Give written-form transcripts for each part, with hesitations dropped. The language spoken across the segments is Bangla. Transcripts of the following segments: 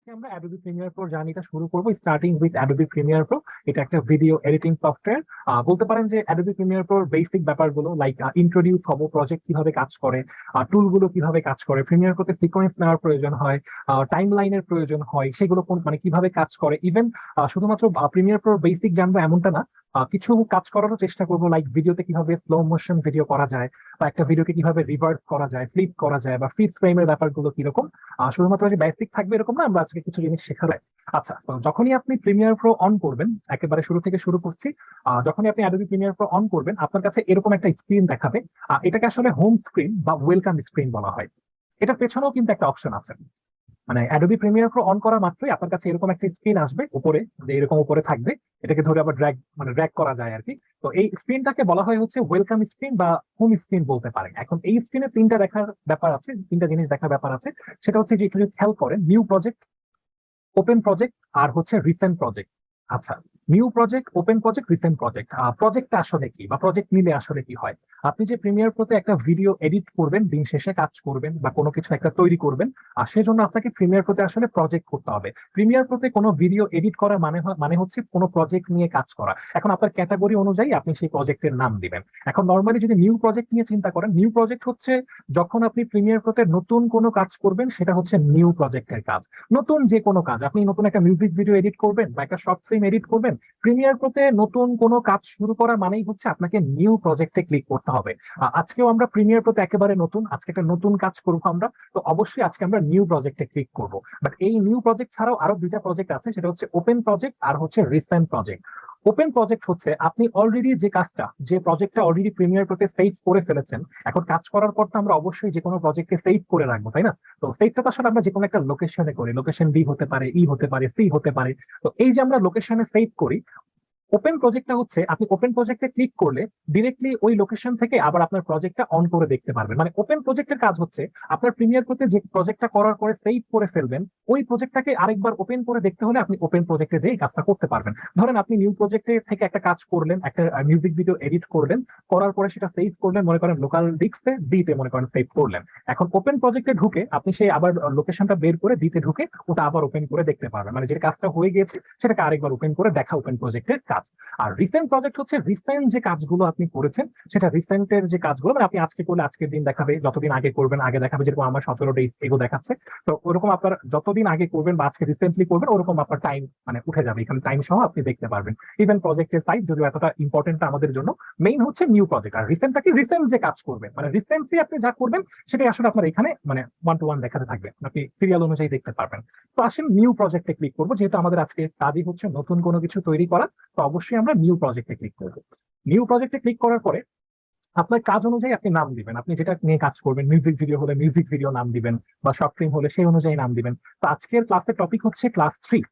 আজকে আমরা অ্যাডোবি প্রিমিয়ার প্রো জার্নিটা শুরু করব starting with Adobe Premiere Pro. এটা একটা ভিডিও এডিটিং সফটওয়্যার। বলতে পারেন যে অ্যাডোবি প্রিমিয়ার প্রোর বেসিক ব্যাপারগুলো লাইক ইন্ট্রোডিউস হবো, প্রজেক্ট কিভাবে কাজ করে, টুলগুলো কিভাবে কাজ করে, প্রিমিয়ার প্রোতে সিকোয়েন্স নেওয়ার প্রয়োজন হয়, টাইম লাইনের প্রয়োজন হয়, সেগুলো কোন মানে কিভাবে কাজ করে। ইভেন শুধুমাত্র প্রিমিয়ার প্রোর বেসিক জানবো এমনটা না, কিছু কাজ করারও চেষ্টা করবো, লাইক ভিডিওতে কিভাবে স্লো মোশন ভিডিও করা যায়, বা একটা ভিডিওকে কিভাবে রিভার্স করা যায়, ফ্লিপ করা যায়, বা ফ্রিজ ফ্রেমের ব্যাপারগুলো কিরকম। শুধুমাত্র যে বেসিক থাকবে এরকম না, আমরা আজকে কিছু জিনিস শেখার। আচ্ছা, তো যখনই আপনি প্রিমিয়ার প্রো অন করবেন, একেবারে শুরু থেকে শুরু করছি। যখনই আপনি অ্যাডোবি প্রিমিয়ার প্রো অন করবেন, আপনার কাছে এরকম একটা স্ক্রিন দেখাবে। এটাকে আসলে হোম স্ক্রিন বা ওয়েলকাম স্ক্রিন বলা হয়। এটার পেছনেও কিন্তু একটা অপশন আছে। মানে অ্যাডোবি প্রিমিয়ার প্রো অন করা মাত্রই আপনার কাছে এরকম একটা স্ক্রিন আসবে উপরে, যে এরকম উপরে থাকবে। এটাকে ধরে আবার ড্র্যাগ করা যায় আর কি। তো এই স্ক্রিনটাকে বলা হয় হচ্ছে ওয়েলকাম স্ক্রিন বা হোম স্ক্রিন বলতে পারেন। এখন এই স্ক্রিনে তিনটা দেখার ব্যাপার আছে, তিনটা জিনিস দেখার ব্যাপার আছে। সেটা হচ্ছে যে একটু যদি খেয়াল করেন, নিউ প্রজেক্ট, ওপেন প্রজেক্ট, আর হচ্ছে রিসেন্ট প্রজেক্ট। আচ্ছা, new project, open project, recent project. প্রজেক্টটা আসলে কি, বা প্রজেক্ট নিলে আসলে কি হয়? আপনি যে প্রিমিয়ার প্রোতে একটা ভিডিও এডিট করবেন, দিন শেষে কাজ করবেন, বা কোনো কিছু একটা তৈরি করবেন, আর সেজন্য আপনাকে প্রিমিয়ার প্রোতে আসলে প্রজেক্ট করতে হবে। প্রিমিয়ার প্রোতে কোনো ভিডিও এডিট করা মানে হচ্ছে কোনো প্রজেক্ট নিয়ে কাজ করা। এখন আপনার ক্যাটাগরি অনুযায়ী আপনি সেই প্রজেক্টের নাম দিবেন। এখন নর্মালি যদি নিউ প্রজেক্ট নিয়ে চিন্তা করেন, নিউ প্রজেক্ট হচ্ছে যখন আপনি প্রিমিয়ার প্রোতে নতুন কোনো কাজ করবেন, সেটা হচ্ছে নিউ প্রজেক্টের কাজ। নতুন যে কোনো কাজ, আপনি নতুন একটা মিউজিক ভিডিও এডিট করবেন বা একটা শর্ট ফিল্ম এডিট করবেন, প্রিমিয়ার প্রোতে নতুন কোনো কাজ শুরু করা মানেই হচ্ছে আপনাকে নিউ প্রজেক্টে ক্লিক করতে হবে। আজকেও আমরা প্রিমিয়ার প্রোতে একেবারে নতুন, আজকে একটা নতুন কাজ করবো আমরা, তো অবশ্যই আজকে আমরা নিউ প্রজেক্টে ক্লিক করব। বাট এই নিউ প্রজেক্ট ছাড়াও আরো দুইটা প্রজেক্ট আছে, সেটা হচ্ছে ওপেন প্রজেক্ট আর হচ্ছে রিসেন্ট প্রজেক্ট। ওপেন প্রজেক্ট হচ্ছে আপনি অলরেডি যে কাজটা, যে প্রজেক্টটা অলরেডি প্রিমিয়ার প্রোতে সেভ করে ফেলেছেন। এখন কাজ করার পর তো আমরা অবশ্যই যে কোনো প্রজেক্টকে সেভ করে রাখবো, তাই না? তো সেভটা তো আসলে আমরা যে কোনো একটা লোকেশনে করি, লোকেশন বি হতে পারে, ই হতে পারে, সি হতে পারে। তো এই যে আমরা লোকেশনে সেভ করি, ওপেন প্রজেক্টটা হচ্ছে আপনি ওপেন প্রজেক্টে ক্লিক করলে ডিরেক্টলি ওই লোকেশন থেকে আবার আপনার প্রজেক্টটা অন করে দেখতে পারবেন। মানে ওপেন প্রজেক্টের কাজ হচ্ছে আপনার প্রিমিয়ার প্রোতে যে প্রজেক্টটা করার পরে সেভ করে ফেলবেন, ওই প্রজেক্টটাকে আরেকবার ওপেন করে দেখতে হলে আপনি ওপেন প্রজেক্টে যে কাজটা করতে পারবেন। ধরেন আপনি নিউ প্রজেক্টে থেকে একটা কাজ করলেন, একটা মিউজিক ভিডিও এডিট করলেন, করার পরে সেটা সেভ করলেন, মনে করেন লোকাল ডিস্কে, ডিতে মনে করেন সেভ করলেন। এখন ওপেন প্রজেক্টে ঢুকে আপনি সেই আবার লোকেশনটা বের করে ডিতে ঢুকে ওটা আবার ওপেন করে দেখতে পারবেন। মানে যে কাজটা হয়ে গিয়েছে সেটাকে আরেকবার ওপেন করে দেখা ওপেন প্রজেক্টের কাজ। আর রিসেন্ট প্রজেক্ট হচ্ছে রিসেন্ট যে কাজগুলো আপনি করেছেন, সেটা রিসেন্টের যে কাজগুলো, মানে আপনি আজকে করলে আজকের দিন দেখাবে, যতদিন আগে করবেন আগে দেখাবে। যেরকম আমার 17টা এগো দেখাচ্ছে, তো ওরকম আপনার যতদিন আগে করবেন বা আজকে রিসেন্টলি করবেন, ওরকম আপনার টাইম মানে উঠে যাবে, এখানে টাইম সহ আপনি দেখতে পারবেন। ইভেন প্রজেক্টের সাইজ যদিও এতটা ইম্পর্টেন্ট আমাদের জন্য, মেইন হচ্ছে নিউ প্রজেক্ট। আর রিসেন্টটা কি, রিসেন্ট যে কাজ করবেন, মানে রিসেন্টলি আপনি যা করবেন সেটাই আসলে আপনার এখানে মানে ওয়ান টু ওয়ান দেখাতে থাকবে, আপনি সিরিয়াল অনুযায়ী দেখতে পারবেন। তো আসেন নিউ প্রজেক্টে ক্লিক করবো, যেহেতু আমাদের আজকে কাজই হচ্ছে নতুন কোনো কিছু তৈরি করা। তো অবশ্যই আমরা নিউ প্রজেক্টে ক্লিক করবো। নিউ প্রজেক্টে ক্লিক করার পরে আপনার কাজ অনুযায়ী আপনি নাম দিবেন, আপনি যেটা নিয়ে কাজ করবেন। মিউজিক ভিডিও হলে মিউজিক ভিডিও নাম দিবেন, বা শর্ট ফিল্ম হলে সেই অনুযায়ী নাম দিবেন। তো আজকের ক্লাসের টপিক হচ্ছে ক্লাস 3।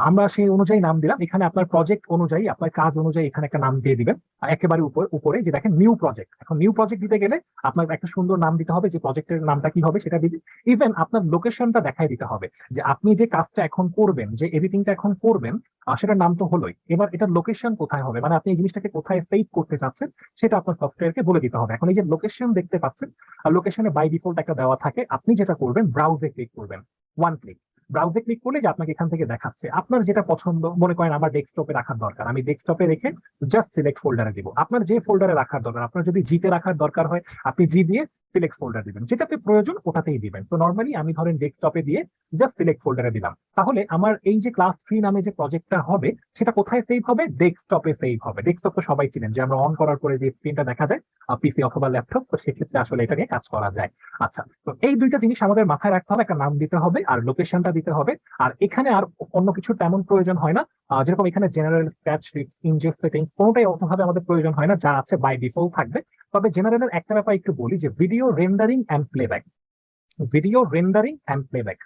আমরা সেই অনুযায়ী নাম দিলাম। এখানে আপনার প্রজেক্ট অনুযায়ী, আপনার কাজ অনুযায়ী এখানে একটা নাম দিয়ে দিবেন। একেবারে উপরে যে দেখেন নিউ প্রজেক্ট, এখন নিউ প্রজেক্ট দিতে গেলে আপনার একটা সুন্দর নাম দিতে হবে, যে প্রজেক্টের নামটা কি হবে সেটা দিবে। ইভেন আপনার লোকেশনটা দেখাই দিতে হবে, যে আপনি যে কাজটা এখন করবেন, যে এডিটিংটা এখন করবেন, সেটার নাম তো হলোই, এবার এটার লোকেশন কোথায় হবে, মানে আপনি এই জিনিসটাকে কোথায় সেভ করতে চাচ্ছেন সেটা আপনার সফটওয়্যারকে বলে দিতে হবে। এখন এই যে লোকেশন দেখতে পাচ্ছেন, আর লোকেশনে বাই ডিফল্ট একটা দেওয়া থাকে, আপনি যেটা করবেন ব্রাউজে ক্লিক করবেন, ওয়ান ক্লিক। ব্রাউজে ক্লিক করলে যে আপনাকে এখান থেকে দেখাচ্ছে আপনার যেটা পছন্দ, মনে করেন আমার ডেস্কটপে রাখার দরকার, আমি ডেস্কটপে রেখে জাস্ট সিলেক্ট ফোল্ডারে দিব। আপনার যে ফোল্ডারে রাখার দরকার, আপনার যদি জিতে রাখার দরকার হয় আপনি জি দিয়ে সিলেক্ট ফোল্ডার দিবেন, যেটাতে প্রয়োজন ওটাতেই দিবেন। তো নর্মালি আমি ধরেন ডেস্কটপে দিয়ে জাস্ট সিলেক্ট ফোল্ডারে দিলাম। তাহলে আমার এই যে ক্লাস 3 নামে যে প্রজেক্টটা হবে, সেটা কোথায় সেভ হবে? ডেস্কটপে সেভ হবে। ডেস্কটপ তো সবাই চিনেন, যে আমরা অন করার পরে যে স্ক্রিনটা দেখা যায়, পিসি অথবা ল্যাপটপ, তো সেক্ষেত্রে আসলে এটা নিয়ে কাজ করা যায়। আচ্ছা, তো এই দুইটা জিনিস আমাদের মাথায় রাখতে হবে, একটা নাম দিতে হবে আর লোকেশনটা দিতে হবে। আর এখানে আর অন্য কিছু তেমন প্রয়োজন হয় না। যেরকম এখানে জেনারেল, স্ক্র্যাচ, ইনজেক্ট সেটিং কোনোটাই অতভাবে আমাদের প্রয়োজন হয় না, যা আছে বাই ডিফল্ট থাকবে। তবে জেনারেলের একটা ব্যাপার একটু বলি, যে video rendering and playback. Video rendering and playback,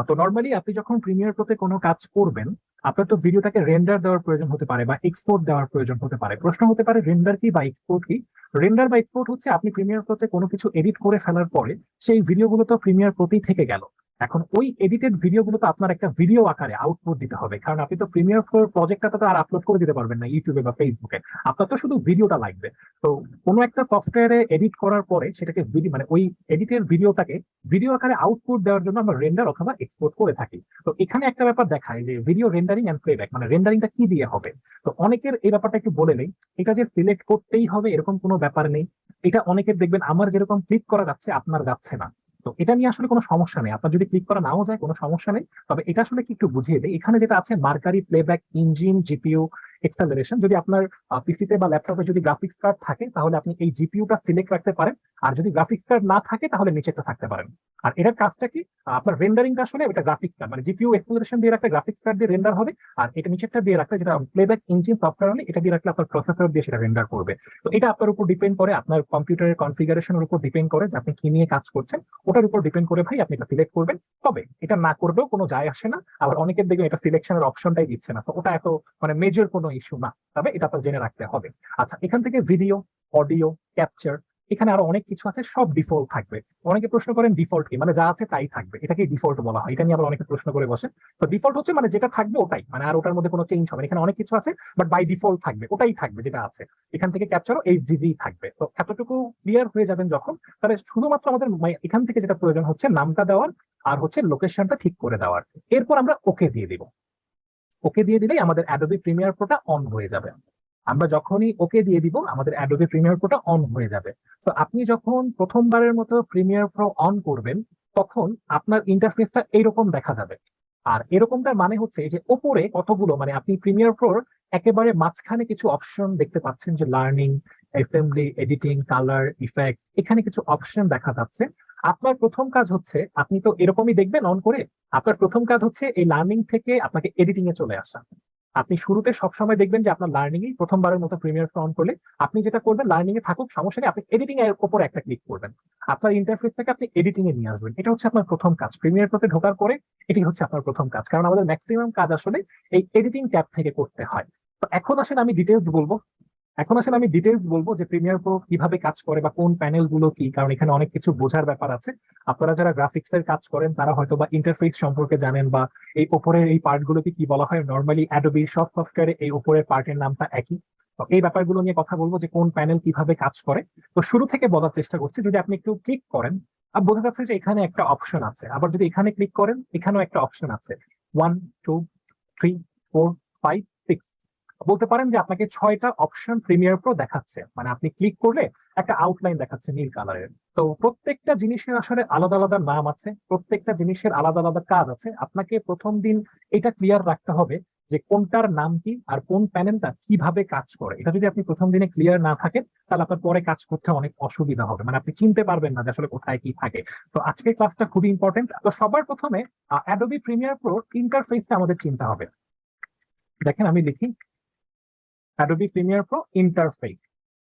তো নর্মালি আপনি যখন প্রিমিয়ার প্রোতে কোনো কাজ করবেন, আপনার তো ভিডিওটাকে রেন্ডার দেওয়ার প্রয়োজন হতে পারে, বা এক্সপোর্ট দেওয়ার প্রয়োজন হতে পারে। প্রশ্ন হতে পারে রেন্ডার কি বা এক্সপোর্ট কি? রেন্ডার বা এক্সপোর্ট হচ্ছে আপনি প্রিমিয়ার প্রোতে কোনো কিছু এডিট করে ফেলার পরে সেই ভিডিওগুলো তো প্রিমিয়ার প্রোতেই থেকে গেল, এখন ওই এডিটেড ভিডিওগুলো তো আপনার একটা ভিডিও আকারে আউটপুট দিতে হবে, কারণ আপনি তো প্রিমিয়ার প্রো প্রজেক্টটা তো আর আপলোড করে দিতে পারবেন না ইউটিউবে বা ফেসবুকে। আপনার তো শুধু ভিডিওটা লাগবে। তো কোনো একটা সফটওয়্যারে এডিট করার পরে সেটাকে ভিডিও মানে ওই এডিটেড ভিডিওটাকে ভিডিও আকারে আউটপুট দেওয়ার জন্য আমরা রেন্ডার অথবা এক্সপোর্ট করে থাকি। তো এখানে একটা ব্যাপার দেখায় যে ভিডিও রেন্ডারিং এন্ড প্লেব্যাক, মানে রেন্ডারিংটা কি দিয়ে হবে। তো অনেকের এই ব্যাপারটা একটু বলে নেই। এটা যে সিলেক্ট করতেই হবে এরকম কোনো ব্যাপার নেই। এটা অনেকের দেখবেন আমার যেরকম ক্লিক করা যাচ্ছে আপনার যাচ্ছে না। তো এটা নিয়ে আসলে কোনো সমস্যা নেই, আপনার যদি ক্লিক করা নাও যায় কোনো সমস্যা নেই। তবে এটা আসলে কি একটু বুঝিয়ে দেয়, এখানে যেটা আছে mercury, playback engine, GPU, acceleration. যদি আপনার পিসিতে বা ল্যাপটপে যদি গ্রাফিক্স কার্ড থাকে তাহলে আপনি এই জিপিইউটা সিলেক্ট রাখতে পারেন। আর যদি গ্রাফিক্স কার্ড না থাকে তাহলে নিচেরটা থাকতে পারেন। আর এটার কাজটা কি, আপনার রেন্ডারিংটা আসলে এটা গ্রাফিক্স কার্ড মানে জিপিইউ এক্সেলারেশন দিয়ে রাখলে গ্রাফিক্স কার্ড দিয়ে রেন্ডার হবে। আর এটা নিচেরটা দিয়ে রাখলে যেটা প্লেব্যাক ইঞ্জিন সফটওয়্যার হলে এটা দিয়ে রাখলে আপনার প্রসেসর দিয়ে সেটা রেন্ডার করবে। তো এটা আপনার উপর ডিপেন্ড করে, আপনার কম্পিউটারের কনফিগারেশনের উপর ডিপেন্ড করে যে আপনি কি নিয়ে কাজ করছেন। ওটার উপর ডিপেন্ড করে ভাই আপনি এটা সিলেক্ট করবেন। তবে এটা না করবেও কোনো যায় আসে না। আবার অনেকের দেখবেন এটা সিলেকশনের অপশনটাই দিচ্ছে না, তো ওটা এত মানে মেজর কোনো ইস্যু না। তবে এটা তো জেনে রাখতে হবে। আচ্ছা, এখান থেকে ভিডিও, অডিও, ক্যাপচার, এখানে আরো অনেক কিছু আছে, সব ডিফল্ট থাকবে। অনেকে প্রশ্ন করেন ডিফল্ট কি, মানে যা আছে তাই থাকবে, এটাকে ডিফল্ট বলা হয়। এটা নিয়ে আবার অনেকে প্রশ্ন করে বসে। তো ডিফল্ট হচ্ছে মানে যেটা থাকবে ওটাই, মানে আর ওটার মধ্যে কোনো চেঞ্জ হবে না। এখানে অনেক কিছু আছে বাট বাই ডিফল্ট থাকবে, ওটাই থাকবে যেটা আছে। এখান থেকে ক্যাপচারও এইচডিডি থাকবে। তো এতটুকু ক্লিয়ার হয়ে যাবেন যখন, তাহলে শুধুমাত্র আমাদের এখান থেকে যেটা প্রয়োজন হচ্ছে নামটা দেওয়ার আর হচ্ছে লোকেশনটা ঠিক করে দেওয়ার। এরপর আমরা ওকে দিয়ে দিব। ওকে দিয়ে দিলেই আমাদের অ্যাডোবি প্রিমিয়ার প্রোটা অন হয়ে যাবে। আমরা যখনই ওকে দিয়ে দিব আমাদের অ্যাডোবি প্রিমিয়ার প্রোটা অন হয়ে যাবে। তো আপনি যখন প্রথমবারের মতো প্রিমিয়ার প্রো অন করবেন তখন আপনার ইন্টারফেসটা এইরকম দেখা যাবে। আর এরকমটার মানে হচ্ছে যে ওপরে কতগুলো মানে আপনি প্রিমিয়ার প্রোর একেবারে মাঝখানে কিছু অপশন দেখতে পাচ্ছেন, যে learning, assembly, editing, colour, effect, এখানে কিছু অপশন দেখা যাচ্ছে। আপনার প্রথম কাজ হচ্ছে, আপনি তো এরকমই দেখবেন অন করে, আপনার প্রথম কাজ হচ্ছে এই লার্নিং থেকে আপনাকে এডিটিং এ চলে আসা। আপনি শুরুতে সবসময় দেখবেন যে আপনার লার্নিং এ প্রথমবারের মতো প্রিমিয়ার প্রো অন করলে আপনি যেটা করবেন, লার্নিং এ থাকুক সমস্যা নেই, আপনি এডিটিং এর উপর একটা ক্লিক করবেন। আপনার ইন্টারফেস থেকে আপনি এডিটিং এ নিয়ে আসবেন। এটা হচ্ছে আপনার প্রথম কাজ প্রিমিয়ার প্রোতে ঢোকার পরে। এটি হচ্ছে আপনার প্রথম কাজ, কারণ আমাদের ম্যাক্সিমাম কাজ আসলে এই এডিটিং ট্যাব থেকে করতে হয়। তো এখন আসলে আমি ডিটেলস বলবো। যে প্রিমিয়ার প্রো কিভাবে কাজ করে বা কোন প্যানেল গুলো কি, কারণ এখানে অনেক কিছু বোঝার ব্যাপার আছে। আপনারা যারা গ্রাফিক্স এর কাজ করেন তারা হয়তো বা ইন্টারফেস সম্পর্কে জানেন, বা এই উপরের এই পার্ট গুলোকে কি বলা হয়। নর্মালি অ্যাডোবি সব সফটওয়্যারে এই উপরের পার্টের নামটা একই। তো এই ব্যাপারগুলো নিয়ে কথা বলবো যে কোন প্যানেল কিভাবে কাজ করে। তো শুরু থেকে বলার চেষ্টা করছি। যদি আপনি একটু ক্লিক করেন, আর বোঝা যাচ্ছে যে এখানে একটা অপশন আছে। আবার যদি এখানে ক্লিক করেন এখানেও একটা অপশন আছে। 1 2 3 4 5 6, বলতে পারেন যে আপনাকে 6টা অপশন প্রিমিয়ার প্রো দেখাচ্ছে। মানে আপনি ক্লিক করলে একটা আউটলাইন দেখাচ্ছে নীল কালারের। তো প্রত্যেকটা জিনিসের আসলে আলাদা আলাদা নাম আছে, প্রত্যেকটা জিনিসের আলাদা আলাদা কাজ আছে। আপনাকে প্রথম দিন এটা ক্লিয়ার রাখতে হবে যে কোনটার নাম কি আর কোন প্যানেলটা কিভাবে কাজ করে। এটা যদি আপনি প্রথম দিনে ক্লিয়ার না থাকেন তাহলে আপনার পরে কাজ করতে অনেক অসুবিধা হবে, মানে আপনি চিনতে পারবেন না যে আসলে কোথায় কি থাকে। তো আজকের ক্লাসটা খুবই ইম্পর্টেন্ট। তো সবার প্রথমে অ্যাডোবি প্রিমিয়ার প্রো ইন্টারফেসটা আমাদের চিনতে হবে। দেখেন আমি লিখি অ্যাডোবি প্রিমিয়ার প্রো ইন্টারফেস।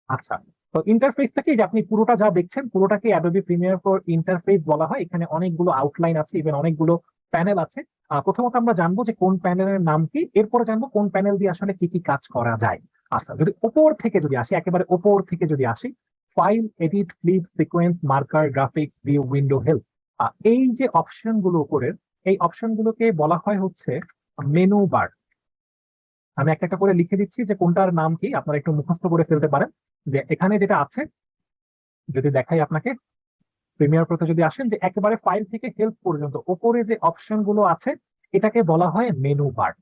আচ্ছা, তো ইন্টারফেসটা কি, যে আপনি পুরোটা যা দেখছেন পুরোটাকে অ্যাডোবি প্রিমিয়ার প্রো ইন্টারফেস বলা হয়। এখানে অনেকগুলো আউটলাইন আছে, ইভেন অনেকগুলো প্যানেল আছে। প্রথমত আমরা জানবো যে কোন প্যানেলের নাম কি, এরপরে জানবো কোন প্যানেল দিয়ে আসলে কি কি কাজ করা যায়। আচ্ছা, যদি ওপর থেকে যদি আসি, একেবারে ওপর থেকে যদি আসি, file, edit, clip, sequence, marker, graphics, view, window, help, এই যে অপশন গুলো উপরের, এই অপশন গুলোকে বলা হয় হচ্ছে মেনু বার। আমি একটা একটা করে লিখে দিচ্ছি যে কোনটার নাম কি, আপনারা একটু মুখস্থ করে ফেলতে পারেন। যে এখানে যেটা আছে যদি দেখাই আপনাকে, প্রিমিয়ার প্রোতে যদি আসেন, যে একেবারে ফাইল থেকে হেল্প পর্যন্ত ওপরে যে অপশন গুলো আছে এটাকে বলা হয় মেনু বার।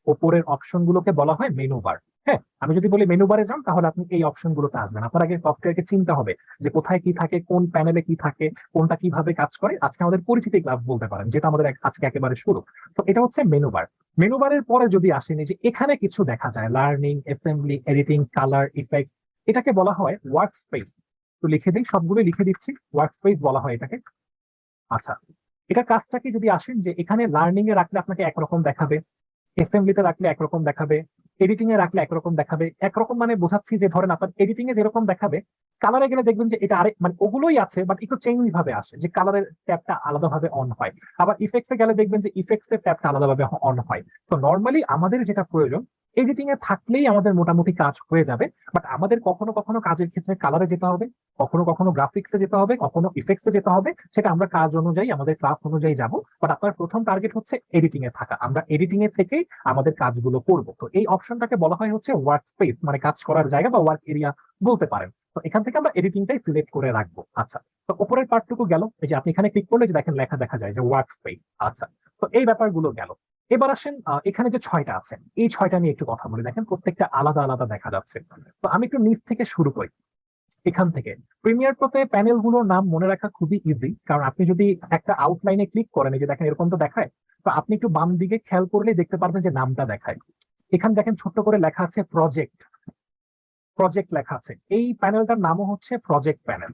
ওপরের অপশন গুলোকে বলা হয় মেনু বার। হ্যাঁ, আমি যদি বলি মেনু বারে যান তাহলে আপনি এই অপশন গুলোতে আসবেন। আপনার আগে সফটওয়্যারকে চিনতে হবে যে কোথায় কি থাকে, কোন প্যানেলে কি থাকে, কোনটা কিভাবে কাজ করে। আজকে আমাদের পরিচিতি ক্লাস বলতে পারেন, যেটা আমাদের আজকে একেবারে শুরু। তো এটা হচ্ছে মেনু বার। মেনু বারের পরে যদি আসেন, যে এখানে কিছু দেখা যায় learning, assembly, editing, colour, effect, এটাকে বলা হয় ওয়ার্ক স্পেস। তো লিখে দিই, সবগুলো লিখে দিচ্ছি, ওয়ার্ক স্পেস বলা হয় এটাকে। আচ্ছা, এটা কাজটা কি, যদি আসেন যে এখানে লার্নিং এ রাখলে আপনাকে একরকম দেখাবে, অ্যাসেম্বলিতে রাখলে একরকম দেখাবে, এডিটিং এ রাখলে একরকম দেখাবে। একরকম মানে বোঝাচ্ছি যে ধরেন আপনার এডিটিং এ যেরকম দেখাবে, কালারে গেলে দেখবেন যে এটা আরেক মানে ওগুলোই আছে বাট একটু চেঞ্জ ভাবে আসে, যে কালারের ট্যাবটা আলাদাভাবে অন হয়। আবার ইফেক্টসে গেলে দেখবেন যে ইফেক্টস এর ট্যাবটা আলাদাভাবে অন হয়। তো নর্মালি আমাদের যেটা প্রয়োজন, এডিটিং এ থাকলেই আমাদের মোটামুটি কাজ হয়ে যাবে। বাট আমাদের কখনো কখনো কাজের ক্ষেত্রে কালারে যেতে হবে, কখনো কখনো গ্রাফিক্সে যেতে হবে, কখনো ইফেক্টসে যেতে হবে, সেটা আমরা কাজ অনুযায়ী আমাদের ক্লাস অনুযায়ী যাব। বাট আপনার প্রথম টার্গেট হচ্ছে এডিটিং এ থাকা, আমরা এডিটিং এ থেকেই আমাদের কাজগুলো করব। তো এই অপশনটাকে বলা হয় হচ্ছে ওয়ার্ক স্পেস, মানে কাজ করার জায়গা বা ওয়ার্ক এরিয়া বলতে পারেন। তো এখান থেকে আমরা এডিটিংটাই সিলেক্ট করে রাখবো। আচ্ছা, তো উপরের পার্টটুকু গেল, এই যে আপনি এখানে ক্লিক করলে যে দেখেন লেখা দেখা যায় যে ওয়ার্ক স্পেস। আচ্ছা, তো এই ব্যাপারগুলো গেল। এবার আসেন এখানে যে 6টা আছে, এই 6টা নিয়ে একটু কথা বলি। দেখেন প্রত্যেকটা আলাদা আলাদা দেখা যাচ্ছে। তো আমি একটু নিচ থেকে শুরু করি। এখান থেকে প্রিমিয়ার প্রোতে প্যানেল গুলোর নাম মনে রাখা খুবই ইজি, কারণ আপনি যদি একটা আউটলাইনে ক্লিক করেন, এই যে দেখেন এরকম তো দেখায়। তো আপনি একটু বাম দিকে খেয়াল করলে দেখতে পারবেন যে নামটা দেখায়। এখানে দেখেন ছোট্ট করে লেখা আছে প্রজেক্ট, প্রজেক্ট লেখা আছে। এই প্যানেলটার নামও হচ্ছে প্রজেক্ট প্যানেল।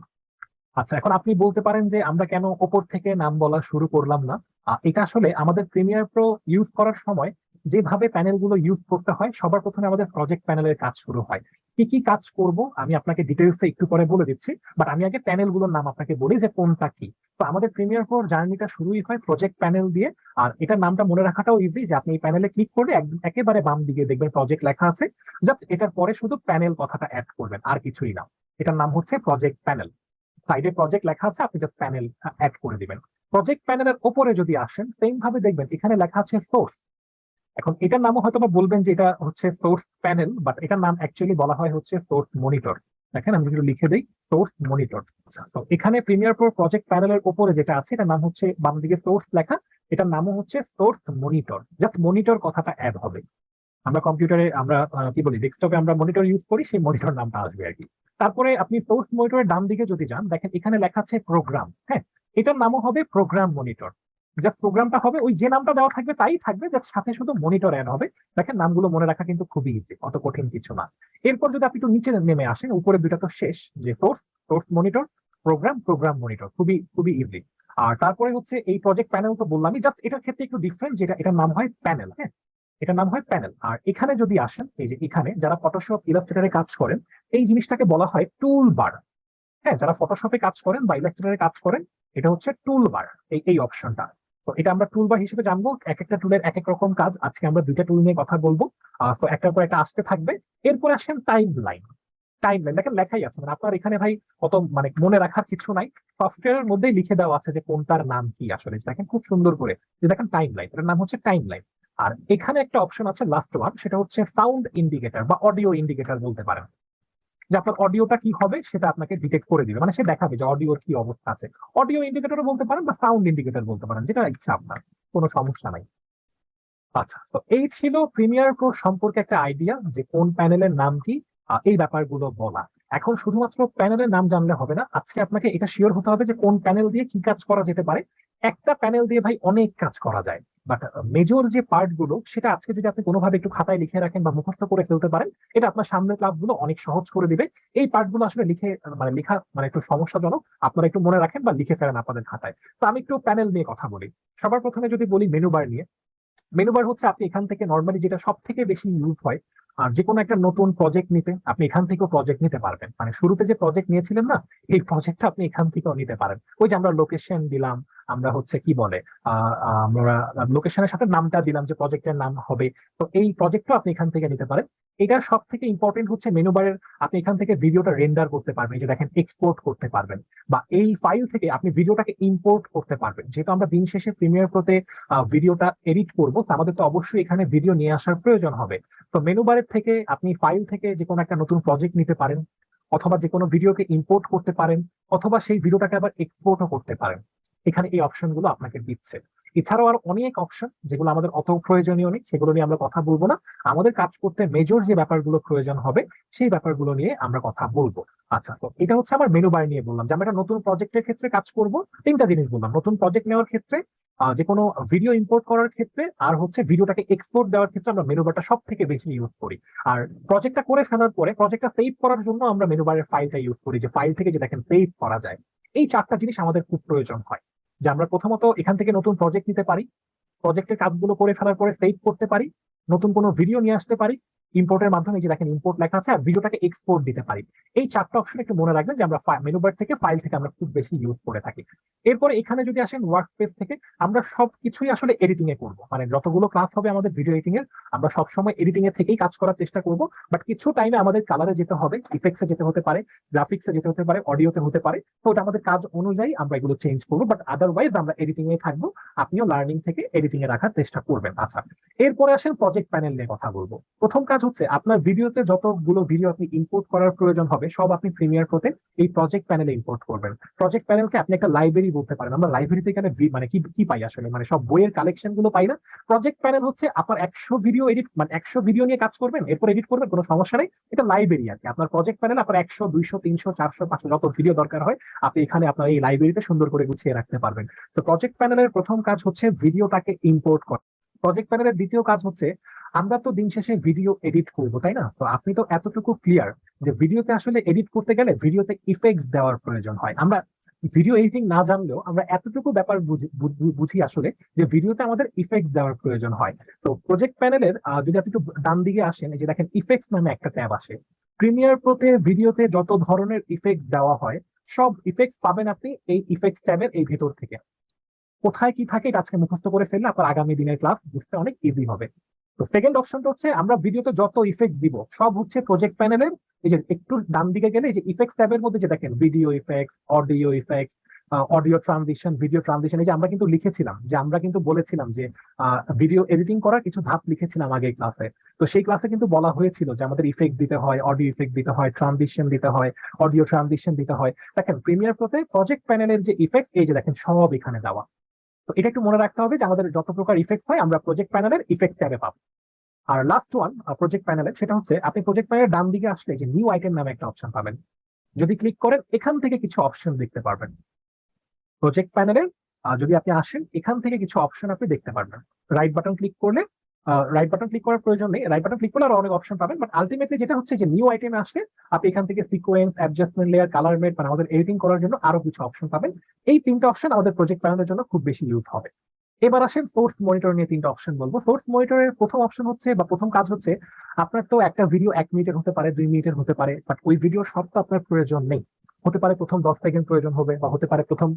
আচ্ছা, এখন আপনি বলতে পারেন যে আমরা কেন ওপর থেকে নাম বলা শুরু করলাম না। এটা আসলে আমাদের প্রিমিয়ার প্রো ইউজ করার সময় যেভাবে প্যানেলগুলো ইউজ করতে হয়, সবার প্রথমে আমাদের প্রজেক্ট প্যানেলের কাজ শুরু হয়। কি কি কাজ করব আমি আপনাকে ডিটেলসে একটু পরে বলে দিচ্ছি, বাট আমি আগে প্যানেলগুলোর নাম আপনাকে বলি যে কোনটা কি। তো আমাদের প্রিমিয়ার প্রো জার্নিটা শুরুই হয় প্রজেক্ট প্যানেল দিয়ে। আর এটার নামটা মনে রাখাটাও ইজি, যে আপনি এই প্যানেলে ক্লিক করলে একেবারে বাম দিকে দেখবেন প্রজেক্ট লেখা আছে। জাস্ট এটার পরে শুধু প্যানেল কথাটা অ্যাড করবেন, আর কিছুই না। এটার নাম হচ্ছে প্রজেক্ট প্যানেল। সাইডে প্রজেক্ট লেখা আছে, আপনি জাস্ট প্যানেল অ্যাড করে দিবেন। প্রজেক্ট প্যানেলের উপরে যদি আসেন, সেম ভাবে দেখবেন এখানে লেখা আছে সোর্স। এখন এটার নামও হয়তো বা বলবেন যে এটা হচ্ছে সোর্স প্যানেল, বাট এটার নাম অ্যাকচুয়ালি বলা হয় হচ্ছে সোর্স মনিটর। দেখেন আমি যদি লিখে দিই সোর্স মনিটর। আচ্ছা, তো এখানে প্রিমিয়ার প্রো প্রজেক্ট প্যানেলের উপরে যেটা আছে এটার নাম হচ্ছে বাম দিকে সোর্স লেখা, এটার নামও হচ্ছে সোর্স মনিটর। জাস্ট মনিটর কথাটা অ্যাড হবে। আমরা কম্পিউটারে আমরা কি বলি, ডেস্কটপে আমরা মনিটর ইউজ করি, সেই মনিটর নামটা আসবে আর কি। তারপরে আপনি সোর্স মনিটরের ডান দিকে যদি যান, দেখেন এখানে লেখা আছে প্রোগ্রাম। হ্যাঁ, এটার নামও হবে প্রোগ্রাম মনিটর। জাস্ট প্রোগ্রামটা হবে ওই যে নামটা দেওয়া থাকবে তাই থাকবে, জাস্ট সাথে শুধু মনিটর অ্যাড হবে। দেখেন নামগুলো মনে রাখা কিন্তু খুবই ইজি, অত কঠিন কিছু না। এরপর যদি আপনি একটু নিচে নেমে আসেন, উপরে দুইটা তো শেষ, যে source, source monitor, program, program monitor, খুবই খুবই ইজি। আর তারপরে হচ্ছে এই প্রজেক্ট প্যানেল তো বললামই, জাস্ট এটার ক্ষেত্রে একটু ডিফারেন্ট, যেটা এটার নাম হয় প্যানেল। হ্যাঁ, এটার নাম হয় প্যানেল। আর এখানে যদি আসেন, এই যে এখানে যারা ফটোশপ ইলাস্ট্রেটরে কাজ করেন, এই জিনিসটাকে বলা হয় টুল বার। হ্যাঁ, যারা ফটোশপে কাজ করেন বা ইলাস্ট্রেটরে কাজ করেন, এটা হচ্ছে টুল বার, এই অপশনটা। তো এটা আমরা টুল বার হিসেবে জানবো। এক একটা টুলের এক এক রকম কাজ, আজকে আমরা দুইটা টুল নিয়ে কথা বলবো। তো একটার পর একটা আসতে থাকবে। এরপর আসেন টাইম লাইন। টাইম লাইন দেখেন লেখাই আছে, মানে আপনার এখানে ভাই কত মানে মনে রাখার কিছু নাই। সফটওয়্যারের মধ্যেই লিখে দেওয়া আছে যে কোনটার নাম কি আসলে। দেখেন খুব সুন্দর করে, যে দেখেন টাইম লাইন, এটার নাম হচ্ছে টাইম লাইন। আর এখানে একটা অপশন আছে লাস্ট ওয়ান, সেটা হচ্ছে সাউন্ড ইন্ডিকেটর বা অডিও ইন্ডিকেটর বলতে পারেন। যে আপনার অডিওটা কি হবে সেটা আপনাকে ডিটেক্ট করে দিবে, মানে সে দেখাবে যে অডিওর কি অবস্থা আছে। অডিও ইন্ডিকেটরও বলতে পারেন বা সাউন্ড ইন্ডিকেটর বলতে পারেন, যেটা ইচ্ছা আপনার, কোনো সমস্যা নাই। আচ্ছা, তো এই ছিল প্রিমিয়ার প্রো সম্পর্কে একটা আইডিয়া, যে কোন প্যানেলের নাম কি, এই ব্যাপারগুলো বলা। এখন শুধুমাত্র প্যানেলের নাম জানলে হবে না, আজকে আপনাকে এটা শিওর হতে হবে যে কোন প্যানেল দিয়ে কি কাজ করা যেতে পারে। একটা প্যানেল দিয়ে ভাই অনেক কাজ করা যায়, বাট মেজর যে পার্ট গুলো সেটা আজকে যদি আপনি কোনোভাবে একটু খাতায় লিখে রাখেন বা মুখস্থ করে ফেলতে পারেন, এটা আপনার সামনের ক্লাসগুলো অনেক সহজ করে দিবে। এই পার্টগুলো আসলে লিখে মানে লেখা মানে একটু সমস্যাজনক, আপনারা একটু মনে রাখেন বা লিখে ফেলেন আপনাদের খাতায়। তো আমি একটু প্যানেল নিয়ে কথা বলি। সবার প্রথমে যদি বলি মেনু বার নিয়ে। মেনু বার হচ্ছে আপনি এখান থেকে নর্মালি যেটা সব থেকে বেশি ইউজ হয়, আর যে কোনো একটা নতুন প্রজেক্ট নিতে আপনি এখান থেকেও প্রজেক্ট নিতে পারবেন। মানে শুরুতে যে প্রজেক্ট নিয়েছিলেন না, এই প্রজেক্টটা আপনি এখান থেকেও নিতে পারেন। ওই যে আমরা লোকেশন দিলাম, আমরা হচ্ছে কি বলে আমরা লোকেশনের সাথে নামটা দিলাম যে প্রজেক্টের নাম হবে। তো এই প্রজেক্টও আপনি এখান থেকে নিতে পারেন। এটার সব থেকে ইম্পর্টেন্ট হচ্ছে মেনু বারের, আপনি এখান থেকে ভিডিওটা রেন্ডার করতে পারবেন, এই যে দেখেন এক্সপোর্ট করতে পারবেন, বা এই ফাইল থেকে আপনি ভিডিওটাকে ইম্পোর্ট করতে পারবেন। যেহেতু আমরা দিন শেষে প্রিমিয়ার প্রোতে ভিডিওটা এডিট করব, তো আমাদের তো অবশ্যই এখানে ভিডিও নিয়ে আসার প্রয়োজন হবে। তো মেনু বারের থেকে আপনি ফাইল থেকে যে কোনো একটা নতুন প্রজেক্ট নিতে পারেন, অথবা যে কোনো ভিডিওকে ইম্পোর্ট করতে পারেন, অথবা সেই ভিডিওটাকে আবার এক্সপোর্টও করতে পারেন। এখানে এই অপশনগুলো আপনাকে দিচ্ছে। এছাড়াও আর অনেক অপশন যেগুলো আমাদের অত প্রয়োজনীয় নেই, সেগুলো নিয়ে আমরা কথা বলবো না। আমাদের কাজ করতে মেজর যে ব্যাপারগুলো প্রয়োজন হবে সেই ব্যাপারগুলো নিয়ে আমরা কথা বলবো। আচ্ছা, তো এটা হচ্ছে আমার মেনু বার নিয়ে বললাম, যে আমরা একটা নতুন প্রজেক্টের ক্ষেত্রে কাজ করব। তিনটা জিনিস বললাম, নতুন প্রজেক্ট নেওয়ার ক্ষেত্রে, যে কোনো ভিডিও ইম্পোর্ট করার ক্ষেত্রে, আর হচ্ছে ভিডিওটাকে এক্সপোর্ট দেওয়ার ক্ষেত্রে আমরা মেনু বারটা সব থেকে বেশি ইউজ করি। আর প্রজেক্টটা করে ফেলার পরে প্রজেক্টটা সেভ করার জন্য আমরা মেনু বারের ফাইলটা ইউজ করি, যে ফাইল থেকে যে দেখেন সেভ করা যায়। এই চারটা জিনিস আমাদের খুব প্রয়োজন হয়। যে আমরা প্রথমত এখান থেকে নতুন প্রজেক্ট নিতে পারি, প্রজেক্টের কাজগুলো করে ফেলার পরে সেভ করতে পারি, নতুন কোনো ভিডিও নিয়ে আসতে পারি, ইম্পোর্টের মাধ্যমে যে দেখেন ইম্পোর্ট লেখা আছে, আর ভিডিওটাকে এক্সপোর্ট দিতে পারি। এই চারটা অপশন একটু মনে রাখবেন যে আমরা মেনু বার থেকে, ফাইল থেকে আমরা খুব বেশি ইউজ করে থাকি। এরপরে এখানে যদি আসেন ওয়ার্ক স্পেস থেকে, আমরা সবকিছুই আসলে এডিটিং এ করবো, মানে যতগুলো ক্লাস হবে আমাদের ভিডিও এডিটিং এর, আমরা সবসময় এডিটিং এর থেকেই কাজ করার চেষ্টা করবো। বাট কিছু টাইমে আমাদের কালারে যেতে হবে, ইফেক্টসে যেতে হতে পারে, গ্রাফিক্সে যেতে হতে পারে, অডিওতে হতে পারে। তো ওটা আমাদের কাজ অনুযায়ী আমরা এগুলো চেঞ্জ করবো, বাট আদারওয়াইজ আমরা এডিটিং এ থাকবো। আপনিও লার্নিং থেকে এডিটিং এ রাখার চেষ্টা করবেন। আচ্ছা, এরপরে আসেন প্রজেক্ট প্যানেল নিয়ে কথা বলবো। প্রথম কাজ হচ্ছে আপনার ভিডিওতে যতগুলো ভিডিও আপনি ইম্পোর্ট করার প্রয়োজন হবে সব আপনি প্রিমিয়ার প্রোতে এই প্রজেক্ট প্যানেলে ইম্পোর্ট করবেন। প্রজেক্ট প্যানেলকে আপনি একটা লাইব্রেরি বলতে পারেন। আমরা লাইব্রেরিতে এখানে মানে কি কি পাই আসলে, মানে সব বইয়ের কালেকশন গুলো পাই না। প্রজেক্ট প্যানেল হচ্ছে আপনার 100 ভিডিও এডিট, মানে 100 ভিডিও নিয়ে কাজ করবেন, এরপর এডিট করবেন, কোনো সমস্যা নেই। এটা লাইব্রেরি আর কি। আপনার প্রজেক্ট প্যানেল আপনার 100, 200, 300, 400, 500 যত ভিডিও দরকার হয় আপনি এখানে আপনার এই লাইব্রেরিতে সুন্দর করে গুছিয়ে রাখতে পারবেন। তো প্রজেক্ট প্যানেলের প্রথম কাজ হচ্ছে ভিডিওটাকে ইম্পোর্ট করা। প্রজেক্ট প্যানেলের দ্বিতীয় কাজ হচ্ছে, আমরা তো দিন শেষে ভিডিও এডিট করবো, তাই না? তো আপনি তো এতটুকু ক্লিয়ার যে ভিডিওতে আসলে এডিট করতে গেলে ভিডিওতে ইফেক্টস দেওয়ার প্রয়োজন হয়। আমরা ভিডিও এডিটিং না জানলেও আমরা এতটুকু ব্যাপার বুঝি আসলে যে ভিডিওতে আমাদের ইফেক্টস দেওয়ার প্রয়োজন হয়। তো প্রজেক্ট প্যানেলের যদি আপনি একটু ডান দিকে আসেন, এই যে দেখেন ইফেক্টস নামে একটা ট্যাব আসে। প্রিমিয়ার প্রোতে ভিডিওতে যত ধরনের ইফেক্ট দেওয়া হয় সব ইফেক্টস পাবেন আপনি এই ইফেক্টস ট্যাবের এই ভেতর থেকে। কোথায় কি থাকে এটা আজকে মুখস্থ করে ফেললে আপনার আগামী দিনের ক্লাস বুঝতে অনেক ইজি হবে। তো সেকেন্ড অপশনটা হচ্ছে, আমরা ভিডিওতে যত ইফেক্ট দিব সব হচ্ছে প্রজেক্ট প্যানেলের এই যে একটু ডান দিকে গেলে এই যে ইফেক্টস ট্যাবের মধ্যে যে দেখেন video effects, audio effects, audio transition, video transition. এই যে আমরা কিন্তু লিখেছিলাম, যে আমরা কিন্তু বলেছিলাম যে ভিডিও এডিটিং করার কিছু ধাপ লিখেছিলাম আগে ক্লাসে। তো সেই ক্লাসে কিন্তু বলা হয়েছিল যে আমাদের ইফেক্ট দিতে হয়, অডিও ইফেক্ট দিতে হয়, ট্রানজিশন দিতে হয়, অডিও ট্রানজিশন দিতে হয়। দেখেন প্রিমিয়ার প্রোতে প্রজেক্ট প্যানেলের যে ইফেক্ট এই যে দেখেন সব এখানে দেওয়া। তো এটা একটু মনে রাখতে হবে যে আমাদের যত প্রকার ইফেক্ট হয় আমরা প্রজেক্ট প্যানেলের ইফেক্ট ট্যাবে পাবো। আর লাস্ট ওয়ান প্রজেক্ট প্যানেলের, সেটা হচ্ছে আপনি প্রজেক্ট প্যানেলের ডান দিকে আসলে যে নিউ আইটেম নামে একটা অপশন পাবেন। যদি ক্লিক করেন এখান থেকে কিছু অপশন দেখতে পারবেন প্রজেক্ট প্যানেলের। যদি আপনি আসেন এখান থেকে কিছু অপশন আপনি দেখতে পারবেন। রাইট বাটন ক্লিক করলে, রাইট বাটন ক্লিক করার প্রয়োজন নেই, রাইট বাটন ক্লিক করলে আরো অনেক অপশন পাবেন, বাট আলটিমেটলি যেটা হচ্ছে যে নিউ আইটেমে আসলে আপনি এখান থেকে সিকোয়েন্স, অ্যাডজাস্টমেন্ট লেয়ার, কালার মেট, মানে আমাদের এডিটিং করার জন্য আরো কিছু অপশন পাবেন। এই তিনটা অপশন আমাদের প্রজেক্ট প্যানেলের জন্য খুব বেশি ইউজ হবে। এবার আসেন সোর্স মনিটর নিয়ে তিনটা অপশন বলবো। সোর্স মনিটরের প্রথম অপশন হচ্ছে বা প্রথম কাজ হচ্ছে, আপনার তো একটা ভিডিও 1 মিনিটের হতে পারে, 2 মিনিটের হতে পারে, বাট ওই ভিডিও সব তো আপনার প্রয়োজন নেই। হতে পারে প্রথম 10 সেকেন্ড প্রয়োজন হবে, বা হতে পারে প্রথম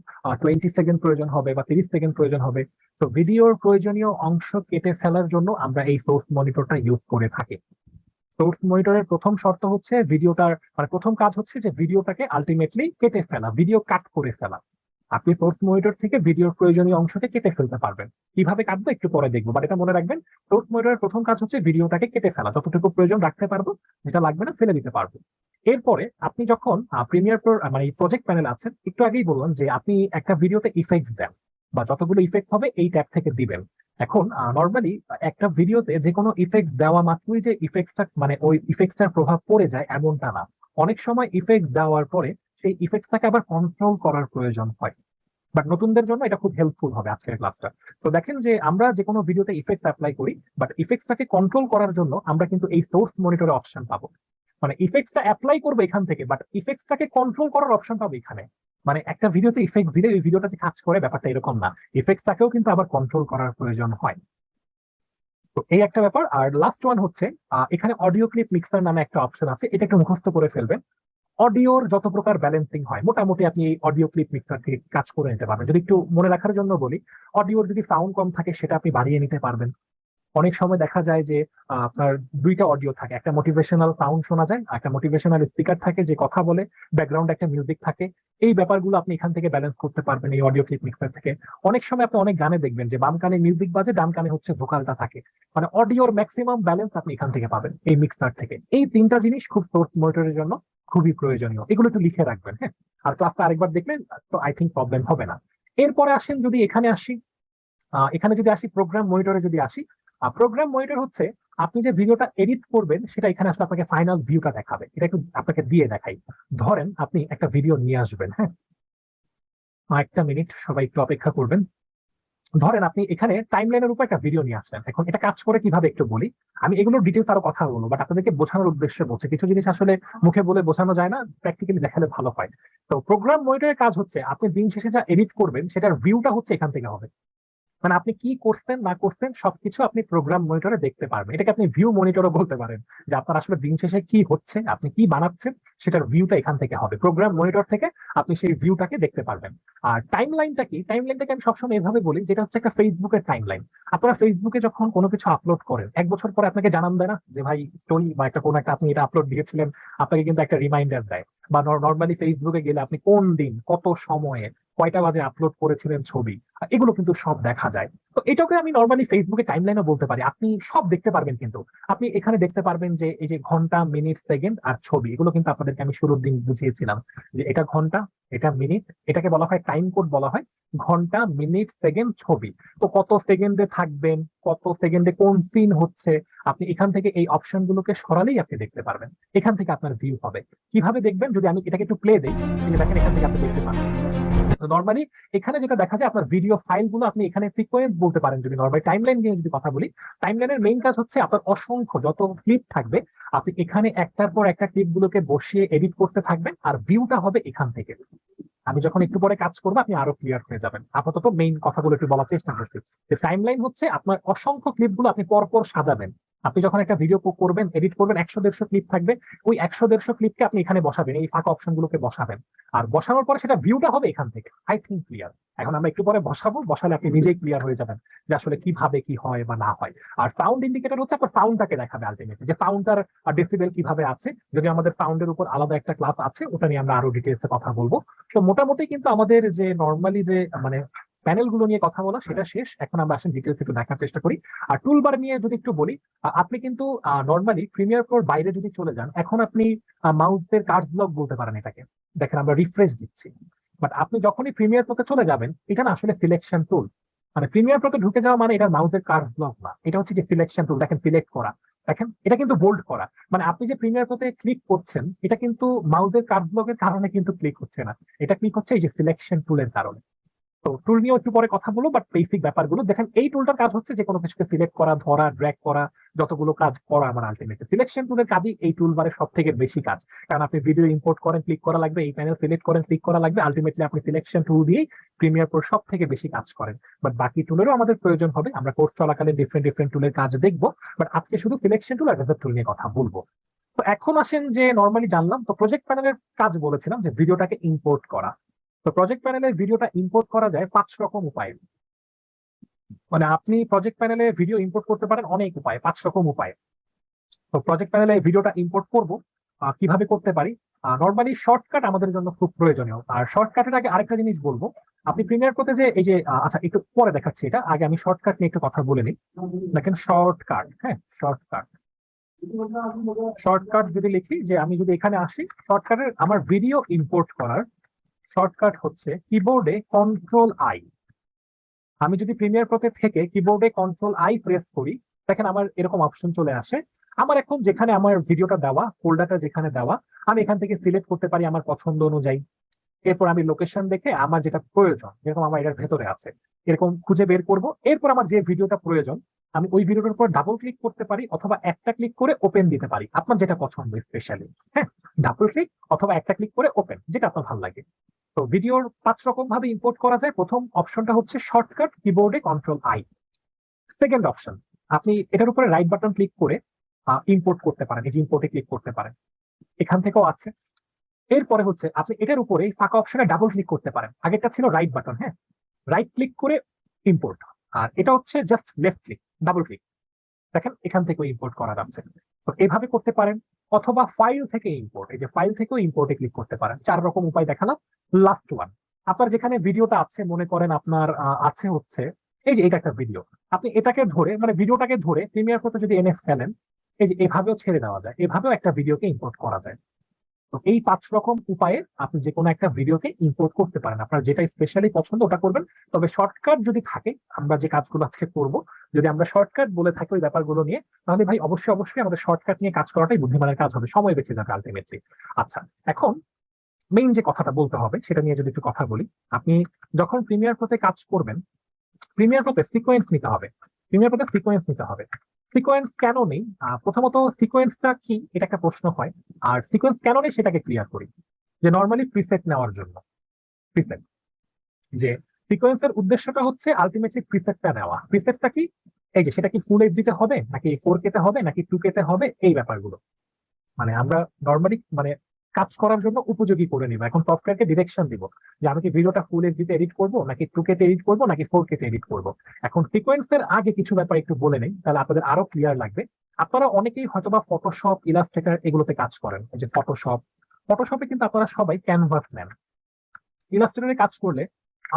20 সেকেন্ড প্রয়োজন হবে, বা 30 সেকেন্ড প্রয়োজন হবে। তো ভিডিওর প্রয়োজনীয় অংশ কেটে ফেলার জন্য আমরা এই সোর্স মনিটরটা ইউজ করে থাকি। সোর্স মনিটরের প্রথম শর্ত হচ্ছে ভিডিওটার, মানে প্রথম কাজ হচ্ছে যে ভিডিওটাকে আলটিমেটলি কেটে ফেলা, ভিডিও কাট করে ফেলা। আপনি সোর্স মনিটর থেকে ভিডিওর প্রয়োজনীয় অংশকে কেটে ফেলতে পারবেন। কিভাবে কাটবো একটু পরে দেখবো, বাট এটা মনে রাখবেন সোর্স মনিটরের প্রথম কাজ হচ্ছে ভিডিওটাকে কেটে ফেলা, যতটুকু প্রয়োজন রাখতে পারবো, যেটা লাগবে না ফেলে দিতে পারবো। এরপরে আপনি যখন প্রিমিয়ার প্রো মানে প্রজেক্ট প্যানেল আছেন, একটু আগেই বললাম যে আপনি একটা ভিডিওতে ইফেক্টস দেন বা যতগুলো ইফেক্ট হবে এই ট্যাব থেকে দিবেন। এখন নর্মালি একটা ভিডিওতে যে কোনো ইফেক্ট দেওয়া মাত্রই যে ইফেক্টসটা মানে ওই ইফেক্টসটার প্রভাব পড়ে যায় এমনটা না। অনেক সময় ইফেক্ট দেওয়ার পরে সেই ইফেক্টসটাকে আবার কন্ট্রোল করার প্রয়োজন হয়। বাট নতুনদের জন্য এটা খুব হেল্পফুল হবে আজকের ক্লাসটা। তো দেখেন যে আমরা যে কোনো ভিডিওতে ইফেক্টস অ্যাপ্লাই করি, বাট ইফেক্টসটাকে কন্ট্রোল করার জন্য আমরা কিন্তু এই সোর্স মনিটরে অপশন পাবো। মানে ইফেক্টসটা অ্যাপ্লাই করবো এখান থেকে, বাট ইফেক্টসটাকে কন্ট্রোল করার অপশন পাবো এখানে। মানে একটা ভিডিওতে ইফেক্ট দিলে এই ভিডিওটা যে কাজ করে ব্যাপারটা এরকম না, ইফেক্টসটাকেও কিন্তু আবার কন্ট্রোল করার প্রয়োজন হয়। তো এই একটা ব্যাপার। আর লাস্ট ওয়ান হচ্ছে এখানে অডিও ক্লিপ মিক্সার নামে একটা অপশন আছে, এটা একটু মুখস্থ করে ফেলবেন। অডিওর যত প্রকার ব্যালেন্সিং হয় মোটামুটি আপনি এই অডিও ক্লিপ মিক্সার থেকে কাজ করে নিতে পারবেন। যদি একটু মনে রাখার জন্য বলি, অডিওর যদি সাউন্ড কম থাকে সেটা আপনি বাড়িয়ে নিতে পারবেন। অনেক সময় দেখা যায় যে আপনার দুইটা অডিও থাকে, একটা মোটিভেশনাল সাউন্ড শোনা যায়, একটা মোটিভেশনাল স্পিকার থাকে যে কথা বলে, ব্যাকগ্রাউন্ড একটা মিউজিক থাকে। এই ব্যাপারগুলো আপনি এখান থেকে ব্যালেন্স করতে পারবেন এই অডিও ক্লিপ মিক্সার থেকে। অনেক সময় আপনি অনেক গানে দেখবেন যে বাম কানে মিউজিক বাজে, ডান কানে হচ্ছে ভোকালটা থাকে। মানে অডিওর ম্যাক্সিমাম ব্যালেন্স আপনি এখান থেকে পাবেন এই মিক্সার থেকে। এই তিনটা জিনিস খুব সোর্স মনিটরের জন্য খুবই প্রয়োজনীয়, এগুলো একটু লিখে রাখবেন। হ্যাঁ, আর ক্লাসটা আরেকবার দেখলেন তো আই থিঙ্ক প্রবলেম হবে না। এরপরে আসেন যদি এখানে আসি, এখানে যদি আসি প্রোগ্রাম মনিটরে যদি আসি, প্রোগ্রাম মনিটর হচ্ছে আপনি যে ভিডিওটা এডিট করবেন সেটা এখানে আসলে আপনাকে ফাইনাল ভিউটা দেখাবে। এটা একটু আপনাকে দিয়ে দেখাই। ধরেন আপনি একটা ভিডিও নিয়ে আসবেন, হ্যাঁ, একটা মিনিট সবাই একটু অপেক্ষা করবেন। ধরেন আপনি এখানে টাইমলাইনের উপর একটা ভিডিও নিয়ে আসছেন। এখন এটা কাজ করে কিভাবে একটু বলি, আমি এগুলো ডিটেলস আরো কথা বলবো, বাট আপনাদেরকে বোঝানোর উদ্দেশ্যে বলছি। কিছু জিনিস আসলে মুখে বলে বোঝানো যায় না, প্র্যাকটিক্যালি দেখালে ভালো হয়। তো প্রোগ্রাম মনিটরের কাজ হচ্ছে আপনি দিন শেষে যা এডিট করবেন সেটার ভিউটা হচ্ছে এখান থেকে হবে। মানে আপনি কি করছেন না করছেন সবকিছু আপনি প্রোগ্রাম মনিটরে দেখতে পারবেন। এটাকে আপনি ভিউ মনিটরও বলতে পারেন, যে আপনার আসলে দিন শেষে কি হচ্ছে, আপনি কি বানাচ্ছেন সেটার ভিউটা এখান থেকে হবে। প্রোগ্রাম মনিটর থেকে আপনি সেই ভিউটাকে দেখতে পারবেন। আর টাইম লাইনটা কি, টাইম লাইনটাকে আমি সবসময় এভাবে বলি, যেটা হচ্ছে একটা ফেসবুকের টাইম লাইন। আপনারা ফেসবুকে যখন কোনো কিছু আপলোড করেন, 1 বছর পরে আপনাকে জানান দেয় না যে ভাই স্টোরি বা একটা কোনো একটা আপনি এটা আপলোড দিয়েছিলেন, আপনাকে কিন্তু একটা রিমাইন্ডার দেয়। বা নর্মালি ফেসবুকে গেলে আপনি কোন দিন কত সময়ে কয়টা বাজে আপলোড করেছিলেন ছবি, এগুলো কিন্তু সব দেখা যায়। তো এটাকে আমি নর্মালি ফেসবুকে টাইমলাইনও বলতে পারি, আপনি সব দেখতে পারবেন। কিন্তু আপনি এখানে দেখতে পারবেন যে এই যে ঘন্টা, মিনিট, সেকেন্ড আর ছবি, এগুলো কিন্তু আপনাদেরকে আমি শুরুর দিন বুঝিয়েছিলাম যে এটা ঘন্টা, এটা মিনিট, এটাকে বলা হয় টাইম কোড বলা হয়। ঘন্টা, মিনিট, সেকেন্ড, ছবি। তো কত সেকেন্ডে থাকবেন, কত সেকেন্ডে কোন সিন হচ্ছে, আপনি এখান থেকে এই অপশন গুলোকে সরালেই আপনি দেখতে পারবেন। এখান থেকে আপনার ভিউ হবে। কিভাবে দেখবেন, যদি আমি এটাকে একটু প্লে দিই, এই যে দেখেন এখান থেকে আপনি দেখতে পাচ্ছেন। নর্মালি এখানে যেটা দেখা যায়, আপনার ভিডিও ফাইল গুলো আপনি এখানে সিকোয়েন্স বলতে পারেন। যদি নর্মালি টাইমলাইন নিয়ে যদি কথা বলি, টাইমলাইনের মেইন কাজ হচ্ছে আপনার অসংখ্য যত ক্লিপ থাকবে, আপনি এখানে একটার পর একটা ক্লিপ গুলোকে বসিয়ে এডিট করতে থাকবেন, আর ভিউটা হবে এখান থেকে। আমি যখন একটু পরে কাজ করবো আপনি আরো ক্লিয়ার হয়ে যাবেন। আপাতত মেইন কথাগুলো একটু বলার চেষ্টা করছি। যে টাইমলাইন হচ্ছে আপনার অসংখ্য ক্লিপগুলো আপনি পরপর সাজাবেন। আপনি যখন একটা ভিডিও করবেন, এডিট করবেন, 100-150 ক্লিপ থাকবে, ওই 100-150 ক্লিপকে আপনি এখানে বসাবেন, এই ফাঁকা অপশন গুলোকে বসাবেন। আর বসানোর পরে সেটা ভিউটা হবে এখান থেকে। I think clear. এখন আমরা একটু পরে বসাবো, বসালে আপনি নিজেই ক্লিয়ার হয়ে যাবেন যে আসলে কিভাবে কি হয় বা না হয়। আর সাউন্ড ইন্ডিকেটর হচ্ছে আপনার সাউন্ডটাকে দেখাবে আলটিমেটলি, যে সাউন্ডটার ডেসিবেল কিভাবে আছে। যদি আমাদের সাউন্ডের উপর আলাদা একটা ক্লাস আছে, ওটা নিয়ে আমরা আরো ডিটেলসে কথা বলবো। তো মোটামুটি কিন্তু আমাদের যে নর্মালি যে মানে প্যানেল গুলো নিয়ে কথা বলা সেটা শেষ। এখন আমরা আসেন ডিটেলস একটু দেখার চেষ্টা করি। আর টুলবার নিয়ে যদি একটু বলি, আপনি কিন্তু নর্মালি প্রিমিয়ার প্রোর বাইরে যদি চলে যান, এখন আপনি মাউসের কার্স ব্লক বলতে পারেন এটাকে। দেখেন আমরা রিফ্রেশ দিচ্ছি, বাট আপনি যখনই প্রিমিয়ার প্রোতে চলে যাবেন, এটা না আসলে সিলেকশন টুল। মানে প্রিমিয়ার প্রোতে ঢুকে যাওয়া মানে এটা মাউসের কার্স ব্লক না, এটা হচ্ছে কি সিলেকশন টুল। দেখেন সিলেক্ট করা, দেখেন এটা কিন্তু বোল্ড করা। মানে আপনি যে প্রিমিয়ার প্রোতে ক্লিক করছেন, এটা কিন্তু মাউসের কার্স ব্লকের কারণে কিন্তু ক্লিক হচ্ছে না, এটা ক্লিক হচ্ছে এই যে সিলেকশন টুলের কারণে। তো টুল নিয়ে একটু পরে কথা বলবো, বাট বেসিক ব্যাপারগুলো দেখেন। এই টুলটার কাজ হচ্ছে যে কোনো কিছুকে সিলেক্ট করা, ধরা, ড্র্যাগ করা, যতগুলো কাজ করা আমার আলটিমেটলি সিলেকশন টুলের কাজই এই টুলবারের সব থেকে বেশি কাজ। কারণ আপনি ভিডিও ইম্পোর্ট করেন, ক্লিক করা লাগবে, এই প্যানেল সিলেক্ট করেন, ক্লিক করা লাগবে, আলটিমেটলি আপনি সিলেকশন টুল দিয়েই প্রিমিয়ার প্রো সব থেকে বেশি কাজ করেন। বাট বাকি টুলেরও আমাদের প্রয়োজন হবে, আমরা কোর্স চলাকালে ডিফারেন্ট ডিফারেন্ট টুলের কাজ দেখবো। বাট আজকে শুধু সিলেকশন টুল আর ভেতর টুল নিয়ে কথা বলবো। তো এখন আসেন যে নর্মালি জানলাম তো প্রজেক্ট প্যানেলের কাজ, বলেছিলাম যে ভিডিওটাকে ইম্পোর্ট করা। তো প্রজেক্ট প্যানেলের ভিডিওটা ইম্পোর্ট করা যায় 5 রকম উপায়। মানে আপনি প্রজেক্ট প্যানেলে ভিডিও ইম্পোর্ট করতে পারেন অনেক উপায়, 5 রকম উপায়। তো প্রজেক্ট প্যানেলে ভিডিওটা ইম্পোর্ট করব কিভাবে করতে পারি। নর্মালি শর্টকাট আমাদের জন্য খুব প্রয়োজনীয়। আর শর্টকাটের আগে আরেকটা জিনিস বলবো, আপনি প্রিমিয়ার প্রোতে যে এই যে আচ্ছা একটু পরে দেখাচ্ছি, এটা আগে আমি শর্টকাট নিয়ে একটু কথা বলে নিই। দেখেন শর্টকাট, হ্যাঁ শর্টকাট, শর্টকাট যদি লিখি, যে আমি যদি এখানে আসি, শর্টকাটের আমার ভিডিও ইম্পোর্ট করার শর্টকাট হচ্ছে কিবোর্ডে কন্ট্রোল আই। আমি যদি প্রিমিয়ার প্রোতে থেকে কিবোর্ডে কন্ট্রোল আই প্রেস করি, দেখেন আমার এরকম অপশন চলে আসে। আমার এখন যেখানে আমার ভিডিওটা দেওয়া, ফোল্ডারটা যেখানে দেওয়া, আমি এখান থেকে সিলেক্ট করতে পারি আমার পছন্দ অনুযায়ী। এরপর আমি লোকেশন দেখে আমার যেটা প্রয়োজন, যেরকম আমার এটার ভেতরে আছে, এরকম খুঁজে বের করব। এরপর আমার যে ভিডিওটা প্রয়োজন, আমি ওই ভিডিওটার উপর ডাবল ক্লিক করতে পারি, অথবা একটা ক্লিক করে ওপেন দিতে পারি, আপনার যেটা পছন্দ স্পেশালি। হ্যাঁ, ডাবল ক্লিক অথবা একটা ক্লিক করে ওপেন, যেটা আপনার ভালো লাগে। তো ভিডিওর 5 রকম ভাবে ইম্পোর্ট করা যায়। প্রথম অপশনটা হচ্ছে শর্টকাট কিবোর্ডে কন্ট্রোল আই। সেকেন্ড অপশন, আপনি এটার উপরে রাইট বাটন ক্লিক করে ইম্পোর্ট করতে পারেন, এই যে ইম্পোর্টে ক্লিক করতে পারেন, এখান থেকেও আছে। এরপরে হচ্ছে আপনি এটার উপরে ফাঁকা অপশনে ডাবল ক্লিক করতে পারেন, আগেরটা ছিল রাইট বাটন, হ্যাঁ, রাইট ক্লিক করে ইম্পোর্ট। আর এটা হচ্ছে just left click, double click, দেখেন এখান থেকেও ইম্পোর্ট করা যাচ্ছে। তো এভাবে করতে পারেন। অথবা ফাইল থেকে ইম্পোর্ট, এই যে ফাইল থেকেও ইম্পোর্টে ক্লিক করতে পারেন। 4 রকম উপায় দেখালাম। লাস্ট ওয়ান, আপনার যেখানে ভিডিওটা আছে, মনে করেন আপনার আছে হচ্ছে এই যে এটা একটা ভিডিও, আপনি এটাকে ধরে মানে ভিডিওটাকে ধরে প্রিমিয়ার প্রোতে যদি এনে ফেলেন, এই যে এভাবেও ছেড়ে দেওয়া যায়, এভাবেও একটা ভিডিওকে ইম্পোর্ট করা যায়। তো এই 5 রকম উপায়ে আপনি যে কোনো একটা ভিডিওকে ইম্পোর্ট করতে পারেন, আপনার যেটা স্পেশালি পছন্দ ওটা করবেন। তবে শর্টকাট যদি থাকে, আমরা যে কাজগুলো আজকে করব, যদি আমরা শর্টকাট বলে থাকি ওই ব্যাপারগুলো নিয়ে, তাহলে ভাই অবশ্যই অবশ্যই আমাদের শর্টকাট নিয়ে কাজ করাটাই বুদ্ধিমানের কাজ হবে, সময় বেঁচে যাবে আলটিমেটলি। আচ্ছা, এখন মেইন যে কথাটা বলতে হবে সেটা নিয়ে যদি একটু কথা বলি। আপনি যখন প্রিমিয়ার প্রোতে কাজ করবেন, প্রিমিয়ার প্রোতে সিকোয়েন্স নিতে হবে। প্রিমিয়ার প্রোতে সিকোয়েন্স নিতে হবে। সিকোয়েন্স কেন নেই, প্রথমত সিকোয়েন্সটা কি এটা একটা প্রশ্ন হয়। আর সিকোয়েন্স কেন নেই সেটাকে ক্লিয়ার করি। যে নর্মালি প্রিসেট নেওয়ার জন্য, প্রিসেট, যে সিকোয়েন্সের উদ্দেশ্যটা হচ্ছে আলটিমেটলি প্রিসেটটা নেওয়া। প্রিসেটটা কি? এই যে সেটা কি ফুল এইচডিতে হবে নাকি 4K তে হবে নাকি 2K তে হবে, এই ব্যাপারগুলো মানে আমরা নর্মালি মানে কাজ করার জন্য উপযোগী করে নিব। এখন সফটওয়্যারকে ডিরেকশন দিব যে আমি কি ভিডিওটা ফুল এইচডিতে এডিট করবো নাকি 2K তে এডিট করবো নাকি 4K তে এডিট করবো। এখন সিকোয়েন্সের আগে কিছু ব্যাপার একটু বলে নেই, তাহলে আপনাদের আরো ক্লিয়ার লাগবে। আপনারা অনেকেই হয়তোবা ফটোশপ, ইলাস্ট্রেটর এগুলোতে কাজ করেন। এই যে ফটোশপে কিন্তু আপনারা সবাই ক্যানভাস নেন, ইলাস্ট্রেটরে কাজ করলে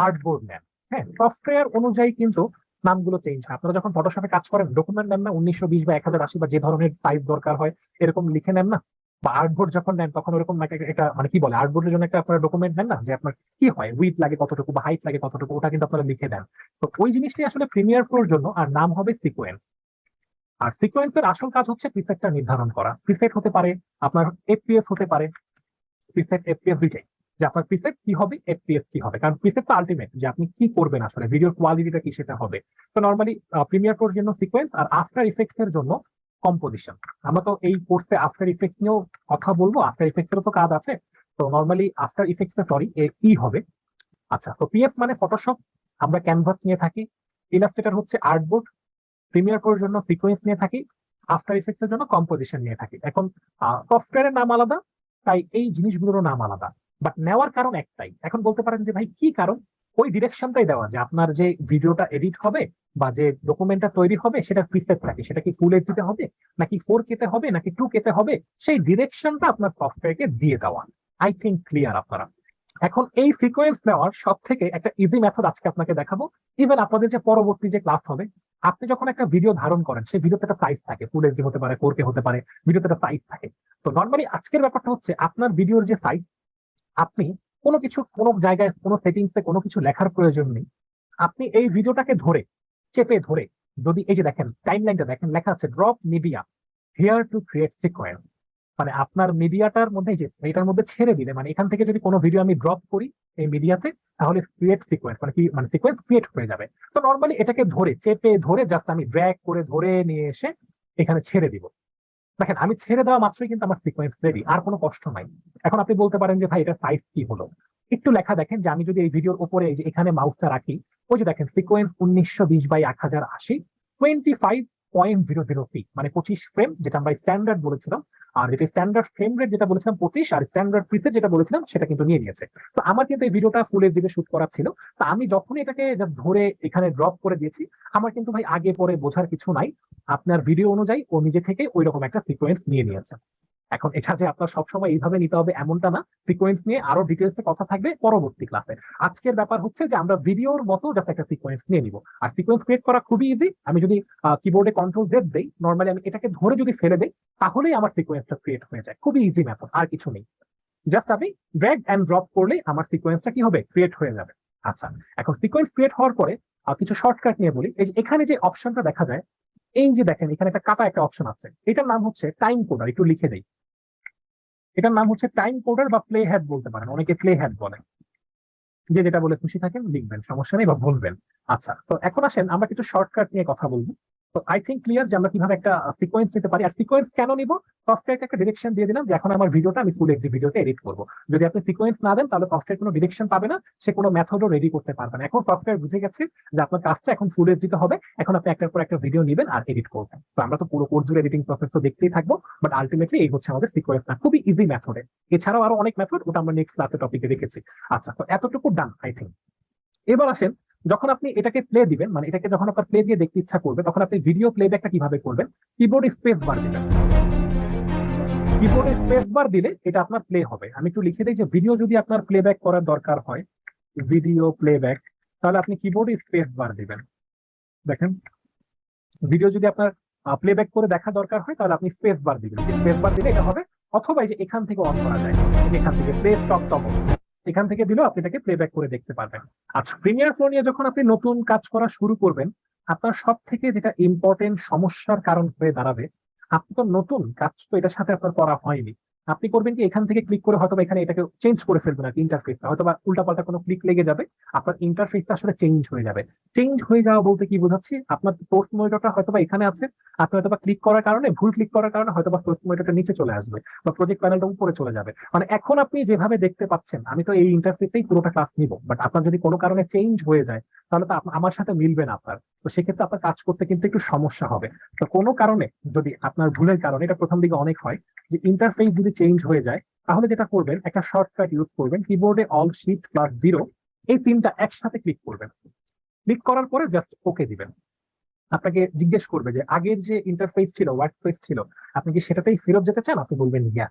আর্টবোর্ড নেন। হ্যাঁ, সফটওয়্যার অনুযায়ী কিন্তু নামগুলো চেঞ্জ হয়। আপনারা যখন ফটোশপে কাজ করেন ডকুমেন্ট নেন না 1920 বা 1080 বা যে ধরনের সাইজ দরকার হয় এরকম লিখে নেন না? বা আর্টবোর্ড যখন নেন তখন ওরকম একটা মানে কি বলে আর্টবোর্ডের জন্য একটা আপনারা ডকুমেন্ট নেন না, যে আপনার কি হয় উইথ লাগে কতটুকু বা হাইট লাগে কতটুকু, ওটা কিন্তু আপনারা লিখে দেন। তো ওই জিনিসটাই আসলে প্রিমিয়ার প্রোর জন্য, আর নাম হবে সিকোয়েন্স। আর সিকোয়েন্সের আসল কাজ হচ্ছে প্রিসেটটা নির্ধারণ করা। প্রিসেট হতে পারে আপনার এফপিএস হতে পারে, প্রিসেট এফপিএস দুইটাই, যে আপনার প্রিসেট কি হবে এফপিএস কি হবে, কারণ প্রিসেট তো আলটিমেট যে আপনি কি করবেন আসলে ভিডিওর কোয়ালিটিটা কি সেটা হবে। তো নর্মালি প্রিমিয়ার প্রোর জন্য সিকোয়েন্স, আর আফটার ইফেক্টস এর জন্য কম্পোজিশন। আমরা তো এই কোর্সে আফটার ইফেক্টস নিয়েও কথা বলবো, আফটার ইফেক্টস এরও তো কাজ আছে। তো নর্মালি আফটার ইফেক্টস সরি এর কি হবে। আচ্ছা, তো পিএফ মানে ফটোশপ, আমরা ক্যানভাস নিয়ে থাকি। ইলাস্ট্রেটর হচ্ছে আর্টবোর্ড। প্রিমিয়ার প্রোর জন্য সিকোয়েন্স নিয়ে থাকি। আফটার ইফেক্টস এর জন্য কম্পোজিশন নিয়ে থাকি। এখন সফটওয়্যারের নাম আলাদা, তাই এই জিনিসগুলোরও নাম আলাদা, বাট নেওয়ার কারণ একটাই। এখন বলতে পারেন যে ভাই কি কারণ? ওই ডিরেকশনটাই দেওয়া, যে আপনার যে ভিডিওটা এডিট হবে বা যে ডকুমেন্টটা তৈরি হবে সেটা প্রিসেট থাকে, সেটা কি ফুল এইচডিতে হবে নাকি 4K তে হবে নাকি 2K তে হবে, সেই ডিরেকশনটা আপনার সফটওয়্যারকে দিয়ে দেওয়া। আই থিঙ্ক ক্লিয়ার আপনারা। এখন এই সিকোয়েন্স নেওয়ার সব থেকে একটা ইজি মেথড আজকে আপনাকে দেখাবো। ইভেন আপনাদের যে পরবর্তী যে ক্লাস হবে, আপনি যখন একটা ভিডিও ধারণ করেন সেই ভিডিওতে একটা প্রাইস থাকে, ফুল এইচডি হতে পারে 4K হতে পারে, ভিডিওতে একটা প্রাইস থাকে। তো নর্মালি আজকের ব্যাপারটা হচ্ছে আপনার ভিডিওর যে সাইজ, আপনি কোনো কিছু কোনো জায়গায় কোনো সেটিংসে কোনো কিছু লেখার প্রয়োজন নেই। আপনি এই ভিডিওটাকে ধরে চেপে ধরে, যদি এই যে দেখেন টাইমলাইনটা দেখেন লেখা আছে drop media here to create sequence, মানে আপনার মিডিয়াটার মধ্যে যে এটার মধ্যে ছেড়ে দিলে, মানে এখান থেকে যদি কোনো ভিডিও আমি ড্রপ করি এই মিডিয়াতে, তাহলে ক্রিয়েট সিকোয়েন্স মানে কি, মানে সিকোয়েন্স ক্রিয়েট হয়ে যাবে। তো নর্মালি এটাকে ধরে চেপে ধরে জাস্ট আমি ড্র্যাগ করে ধরে নিয়ে এসে এখানে ছেড়ে দিব। দেখেন আমি ছেড়ে দেওয়া মাত্রই কিন্তু আমার সিকোয়েন্স রেডি, আর কোনো কষ্ট নাই। এখন আপনি বলতে পারেন যে ভাই এটা সাইজ কি হলো, একটু লেখা দেখেন যে আমি যদি এই ভিডিওর উপরে এই যে এখানে মাউসটা রাখি, ওই যে দেখেন সিকোয়েন্স 1920 বাই 1080, 25.00p মানে 25 ফ্রেম, যেটা আমরা স্ট্যান্ডার্ড বলেছিলাম। আর যেটা স্ট্যান্ডার্ড ফ্রেম রেট যেটা বলেছিলাম 25, আর স্ট্যান্ডার্ড প্রিসেট যেটা বলেছিলাম সেটা কিন্তু নিয়ে নিয়েছে। তো আমার কিন্তু এই ভিডিওটা ফুল এইচডি শুট করা ছিল। তো আমি যখনই এটাকে ধরে এখানে ড্রপ করে দিয়েছি, আমার কিন্তু ভাই আগে পরে বোঝার কিছু নাই। আপনার ভিডিও অনুযায়ী ও নিজে থেকে ওই রকম একটা সিকোয়েন্স নিয়ে নিয়েছে। এখন এটা যে আপনার সবসময় এইভাবে নিতে হবে এমনটা না, সিকোয়েন্স নিয়ে আরো ডিটেলসে কথা থাকবে পরবর্তী ক্লাসে। আজকের ব্যাপার হচ্ছে যে আমরা ভিডিওর মতো জাস্ট একটা সিকোয়েন্স নিয়ে নিব। আর সিকোয়েন্স ক্রিয়েট করা খুবই ইজি। আমি যদি কিবোর্ডে কন্ট্রোল Z দেই, নর্মালি আমি এটাকে ধরে যদি ফেলে দেই, তাহলেই আমার সিকোয়েন্সটা ক্রিয়েট হয়ে যায়। খুবই ইজি মেথড, আর কিছু নেই। জাস্ট আমি ড্র্যাগ এন্ড ড্রপ করলেই আমার সিকোয়েন্সটা কি হবে, ক্রিয়েট হয়ে যাবে। আচ্ছা, এখন সিকোয়েন্স ক্রিয়েট হওয়ার পরে কিছু শর্টকাট নিয়ে বলি। এই যে এখানে যে অপশনটা দেখা যায়, এই যে দেখেন এখানে একটা কাটা একটা অপশন আছে, এটার নাম হচ্ছে টাইম কোডার। একটু লিখে দেই, এটার নাম হচ্ছে টাইম কোডার বা প্লে হেড বলতে পারেন, অনেকে প্লে হেড বলে। যে যেটা বলে খুশি থাকেন লিখবেন, সমস্যা নেই বা বলবেন। আচ্ছা, তো এখন আসেন আমরা কিছু শর্টকাট নিয়ে কথা বলবো। তো আই থিঙ্ক ক্লিয়ার যে আমরা কিভাবে একটা সিকোয়েন্স নিতে পারি। আর সিকোয়েন্স কেন নিব, সফটওয়্যারকে একটা ডিরেকশন দিয়ে দিলাম যে এখন আমার ভিডিওটা আমি ফুল এইচডি ভিডিওতে এডিট করবো। যদি আপনি সিকোয়েন্স না দেন তাহলে সফটওয়্যার কোনো ডিরেকশন পাবে না, সে কোনো মেথডও রেডি করতে পারবে না। এখন সফটওয়্যার বুঝে গেছে যে আপনার কাজটা এখন ফুল এইচডিতে হবে, এখন আপনি একটার পর একটা ভিডিও নেবেন আর এডিট করবেন। তো আমরা তো পুরো কোর্স জুড়ে এডিটিং প্রসেস তো দেখতেই থাকবো, বাট আলটিমেটলি এই হচ্ছে আমাদের সিকোয়েন্স না, খুবই ইজি মেথডে। এছাড়াও আরো অনেক মেথড, ওটা আমরা নেক্সট ক্লাসে টপিকে রেখেছি। আচ্ছা, তো এতটুকু ডান আই থিঙ্ক। এবার আসেন, যখন আপনি এটাকে প্লে দিবেন, মানে এটাকে যখন আপনার প্লে দিয়ে দেখতে ইচ্ছা করবে, তখন আপনি ভিডিও প্লেব্যাকটা কিভাবে করবেন, কিবোর্ডে স্পেস বার দিবেন। কিবোর্ডে স্পেস বার দিলে এটা আপনার প্লে হবে। আমি একটু লিখে দিই যে ভিডিও যদি আপনার প্লেব্যাক করার দরকার হয়, ভিডিও প্লেব্যাক, তাহলে আপনি কিবোর্ডে স্পেস বার দিবেন। দেখেন ভিডিও যদি আপনার প্লেব্যাক করে দেখা দরকার হয় তাহলে আপনি স্পেস বার দিবেন, স্পেস বার দিলে এটা হবে। অথবা এই যে এখান থেকে অন করা যায়, এই যে এখান থেকে প্লে স্টপ টপ, এখান থেকে দিলেও আপনি এটাকে প্লেব্যাক করে দেখতে পারবেন। আচ্ছা, প্রিমিয়ার প্রো নিয়ে যখন আপনি নতুন কাজ করা শুরু করবেন, আপনার সব থেকে যেটা ইম্পর্টেন্ট সমস্যার কারণ হয়ে দাঁড়াবে, আপনি তো নতুন কাজ, তো এটার সাথে আপনার করা হয়নি। আপনি করবেন কি, এখান থেকে ক্লিক করে হয়তো এখানে এটাকে চেঞ্জ করে ফেলবেন আর ইন্টারফেসটা, হয়তো বা উল্টাপাল্টা কোনো ক্লিক লেগে যাবে, আপনার ইন্টারফেসটা আসলে চেঞ্জ হয়ে যাবে। চেঞ্জ হয়ে যাওয়া বলতে কি বোঝাচ্ছি, আপনার সোর্স মনিটরটা হয়তো বা এখানে আছে, আপনি হয়তো বা ক্লিক করার কারণে, ভুল ক্লিক করার কারণে হয়তো বা সোর্স মনিটরটা নিচে চলে আসবে বা প্রজেক্ট প্যানেলটা উপরে চলে যাবে। মানে এখন আপনি যেভাবে দেখতে পাচ্ছেন, আমি তো এই ইন্টারফেসেই পুরোটা ক্লাস নিব, বাট আপনার যদি কোনো কারণে চেঞ্জ হয়ে যায়, তাহলে তো আমার সাথে মিলবে না আপনার। তো সেক্ষেত্রে আপনার কাজ করতে কিন্তু একটু সমস্যা হবে। তো কোনো কারণে যদি আপনার ভুলের কারণে, এটা প্রথম দিকে অনেক হয় যে ইন্টারফেস যদি চেঞ্জ হয়ে যায়, তাহলে যেটা করবেন, একটা শর্টকাট ইউজ করবেন, কিবোর্ডে অল শিফট প্লাস 0 এই তিনটা একসাথে ক্লিক করবেন। ক্লিক করার পরে জাস্ট ওকে দিবেন। আপনাকে জিজ্ঞেস করবে যে আগের যে ইন্টারফেস ছিল, ওয়ার্ড পেজ ছিল, আপনি কি সেটাতেই ফেরত যেতে চান? আপনি বলবেন ইয়া।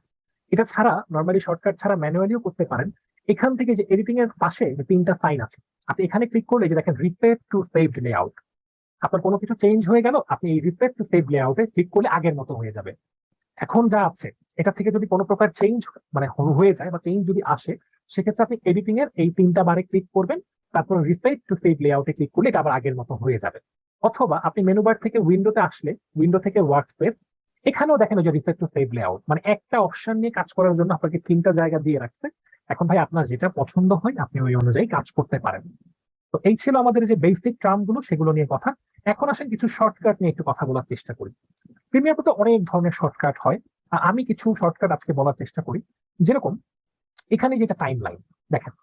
এটা ছাড়া নর্মালি শর্টকাট ছাড়া ম্যানুয়ালিও করতে পারেন। এখান থেকে যে এডিটিং এর পাশে যে তিনটা সাইন আছে, আপনি এখানে ক্লিক করলে যে দেখেন রিসেট টু সেভড লেআউট, আপনার কোনো কিছু চেঞ্জ হয়ে গেল, আপনি এই রিসেট টু সেভ লেআউটে ক্লিক করলে আগের মতো হয়ে যাবে। এখন যা আছে এটা থেকে যদি কোনো প্রকার চেঞ্জ মানে হয়ে যায় বা চেঞ্জ যদি আসে, সেক্ষেত্রে আপনি এডিটিং এর এই তিনটা বারে ক্লিক করবেন, তারপর রিসেট টু সেভ লেআউটে ক্লিক করলে এটা আবার আগের মতো হয়ে যাবে। অথবা আপনি মেনু বার থেকে উইন্ডোতে আসলে, উইন্ডো থেকে ওয়ার্কস্পেস, এখানেও দেখেন যে রিসেট টু সেভ লেআউট, মানে একটা অপশন নিয়ে কাজ করার জন্য আপনাকে তিনটা জায়গা দিয়ে রাখছে। এখন ভাই আপনার যেটা পছন্দ হয় আপনি ওই অনুযায়ী কাজ করতে পারেন। তো এই ছিল আমাদের যে বেসিক টার্ম গুলো, সেগুলো নিয়ে কথা। এখন আসেন কিছু শর্টকাট নিয়ে একটু কথা বলার চেষ্টা করি। প্রিমিয়ার তো অনেক ধরনের শর্টকাট হয়, আমি কিছু শর্টকাট আজকে বলার চেষ্টা করি। যেরকম এখানে যেটা টাইম লাইন, দেখেন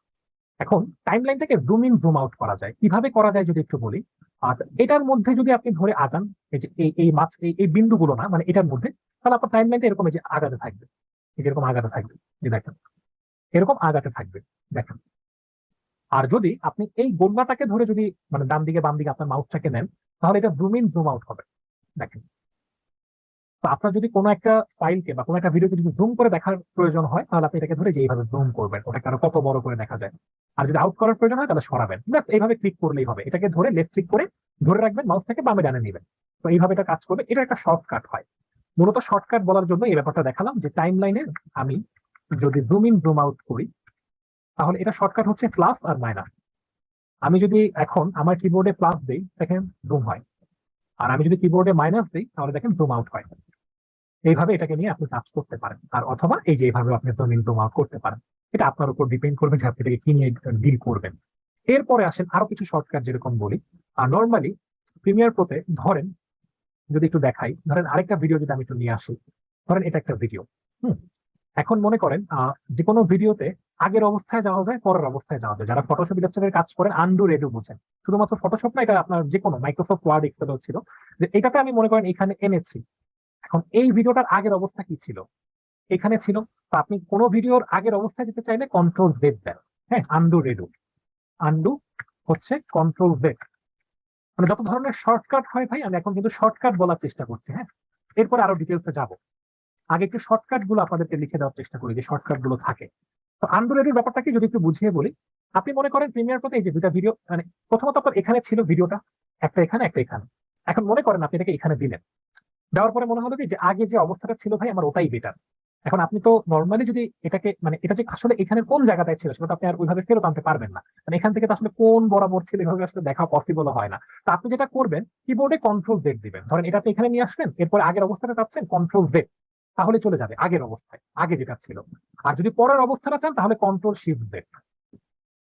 এখন টাইম লাইনটাকে জুম ইন জুম আউট করা যায়, কিভাবে করা যায় যদি একটু বলি। আর এটার মধ্যে যদি আপনি ধরে আগান, এই যে এই মাছ এই বিন্দুগুলো না, মানে এটার মধ্যে, তাহলে আপনার টাইম লাইনটা এরকম এই যে আগাতে থাকবে, এই যেরকম আগাতে থাকবে, যে দেখেন এরকম আগাতে থাকবে, দেখেন। আর যদি আপনি এই গোলনাটাকে ধরে যদি মানে ডান দিকে বাম দিকে আপনার মাউসটাকে নেন, তাহলে এটা জুম ইন জুম আউট হবে, দেখেন। তো আপনার যদি কোনো একটা ফাইলকে বা কোনো একটা ভিডিওকে যদি জুম করে দেখার প্রয়োজন হয়, তাহলে আপনি এটাকে ধরে যে এইভাবে জুম করবেন, ওটাকে আরো কত বড় করে দেখা যায়। আর যদি আউট করার প্রয়োজন হয় তাহলে সরাবেন, ব্যাস এইভাবে ক্লিক করলেই হবে। এটাকে ধরে লেফট ক্লিক করে ধরে রাখবেন, মাউস থেকে বামে ডানে নেবেন। তো এইভাবে এটা কাজ করবে, এটা একটা শর্টকাট হয়। মূলত শর্টকাট বলার জন্য এই ব্যাপারটা দেখালাম যে টাইম লাইনে আমি যদি জুম ইন জুম আউট করি, তাহলে এটা শর্টকাট হচ্ছে প্লাস আর মাইনাস। আমি যদি এখন আমার কিবোর্ডে প্লাস দিই, দেখেন জুম হয়। আর আমি যদি কিবোর্ডে মাইনাস দিই, তাহলে দেখেন জুম আউট হয়। এইভাবে এটাকে নিয়ে আপনি কাজ করতে পারেন। আর অথবা এই যে এইভাবে আপনি জমিন জুম আউট করতে পারেন। এটা আপনার উপর ডিপেন্ড করবে যে আপনি এটাকে কি নিয়ে ডিল করবেন। এরপরে আসেন আরো কিছু শর্টকাট, যেরকম বলি। আর নর্মালি প্রিমিয়ার প্রোতে ধরেন, যদি একটু দেখাই, ধরেন আরেকটা ভিডিও যদি আমি একটু নিয়ে আসি, ধরেন এটা একটা ভিডিও। হুম। এখন মনে করেন যে কোনো ভিডিওতে আগের অবস্থায় যাওয়া যায়, পরের অবস্থায় যাওয়া যায়। যারা ফটোশপ ইলাস্ট্রেটর কাজ করেন আন্ডু রেডু বোঝেন। শুধুমাত্র ফটোশপ না, এটা আপনার যে কোনো মাইক্রোসফট ওয়ার্ড এক্সেলও ছিল, যে এটাতে আমি মনে করেন এখানে এনেছি। এখন এই ভিডিওটার আগের অবস্থা কি ছিল, এখানে ছিল। তো আপনি কোন ভিডিওর আগের অবস্থায় যেতে চাইলে কন্ট্রোল জেড দেন। হ্যাঁ, আন্ডু রেডু, আন্ডু হচ্ছে কন্ট্রোল জেড। মানে যত ধরনের শর্টকাট হয় ভাই, আমি এখন কিন্তু শর্টকাট বলার চেষ্টা করছি। হ্যাঁ, এরপরে আরো ডিটেলসে যাব। আগে একটু শর্টকাট গুলো আপনাদেরকে লিখে দেওয়ার চেষ্টা করি, যে শর্টকাট গুলো থাকে। তো আন্ডু রেডুর ব্যাপারটাকে যদি একটু বুঝিয়ে বলি, আপনি মনে করেন প্রিমিয়ার প্রতি এই যে দুটা ভিডিও, মানে প্রথমত আপনার এখানে ছিল ভিডিওটা, একটা এখানে একটা এখানে। এখন মনে করেন আপনি এটাকে এখানে দিলেন, দেওয়ার পরে মনে হলো কি যে আগে যে অবস্থাটা ছিল ভাই আমার ওটাই বেটার। এখন আপনি তো নর্মালি যদি এটাকে মানে এটা যে আসলে এখানে কোন জায়গাটায় ছিল সেটা তো আপনি আর ওইভাবে ফেরত আনতে পারবেন না, মানে এখান থেকে তো আসলে কোন বরাবর ছিল এভাবে আসলে দেখা পসিবল হয় না। তো আপনি যেটা করবেন, কিবোর্ডে কন্ট্রোল জেড দিবেন। ধরেন এটা আপনি এখানে নিয়ে আসলেন, এরপর আগের অবস্থাটা চাচ্ছেন, কন্ট্রোল জেড, তাহলে চলে যাবে আগের অবস্থায়, আগে যেটা ছিল। আর যদি পরের অবস্থাটা চান, তাহলে কন্ট্রোল শিফট জেড।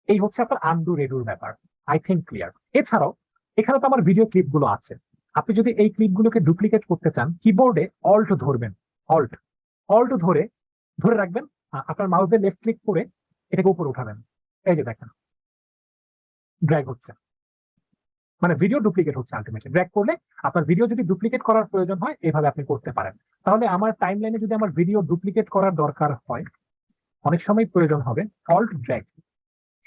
এই হচ্ছে আপনার আন্ডু রেডুর ব্যাপার। I think clear. এছাড়াও এখানে তো আমার ভিডিও ক্লিপ গুলো আছে। আপনি যদি এই ক্লিপগুলোকে ডুপ্লিকেট করতে চান, কিবোর্ডে অল্ট ধরবেন, অল্ট, অল্ট ধরে ধরে রাখবেন। আপনার মাউসে লেফট ক্লিক করে এটাকে উপরে উঠাবেন, এই যে দেখেন ড্র্যাগ হচ্ছে, মানে ভিডিও ডুপ্লিকেট হচ্ছে। আলটিমেটলি ড্র্যাগ করলে আপনার ভিডিও যদি ডুপ্লিকেট করার প্রয়োজন হয়, এভাবে আপনি করতে পারেন। তাহলে আমার টাইম লাইনে যদি আমার ভিডিও ডুপ্লিকেট করার দরকার হয়, অনেক সময় প্রয়োজন হবে alt drag.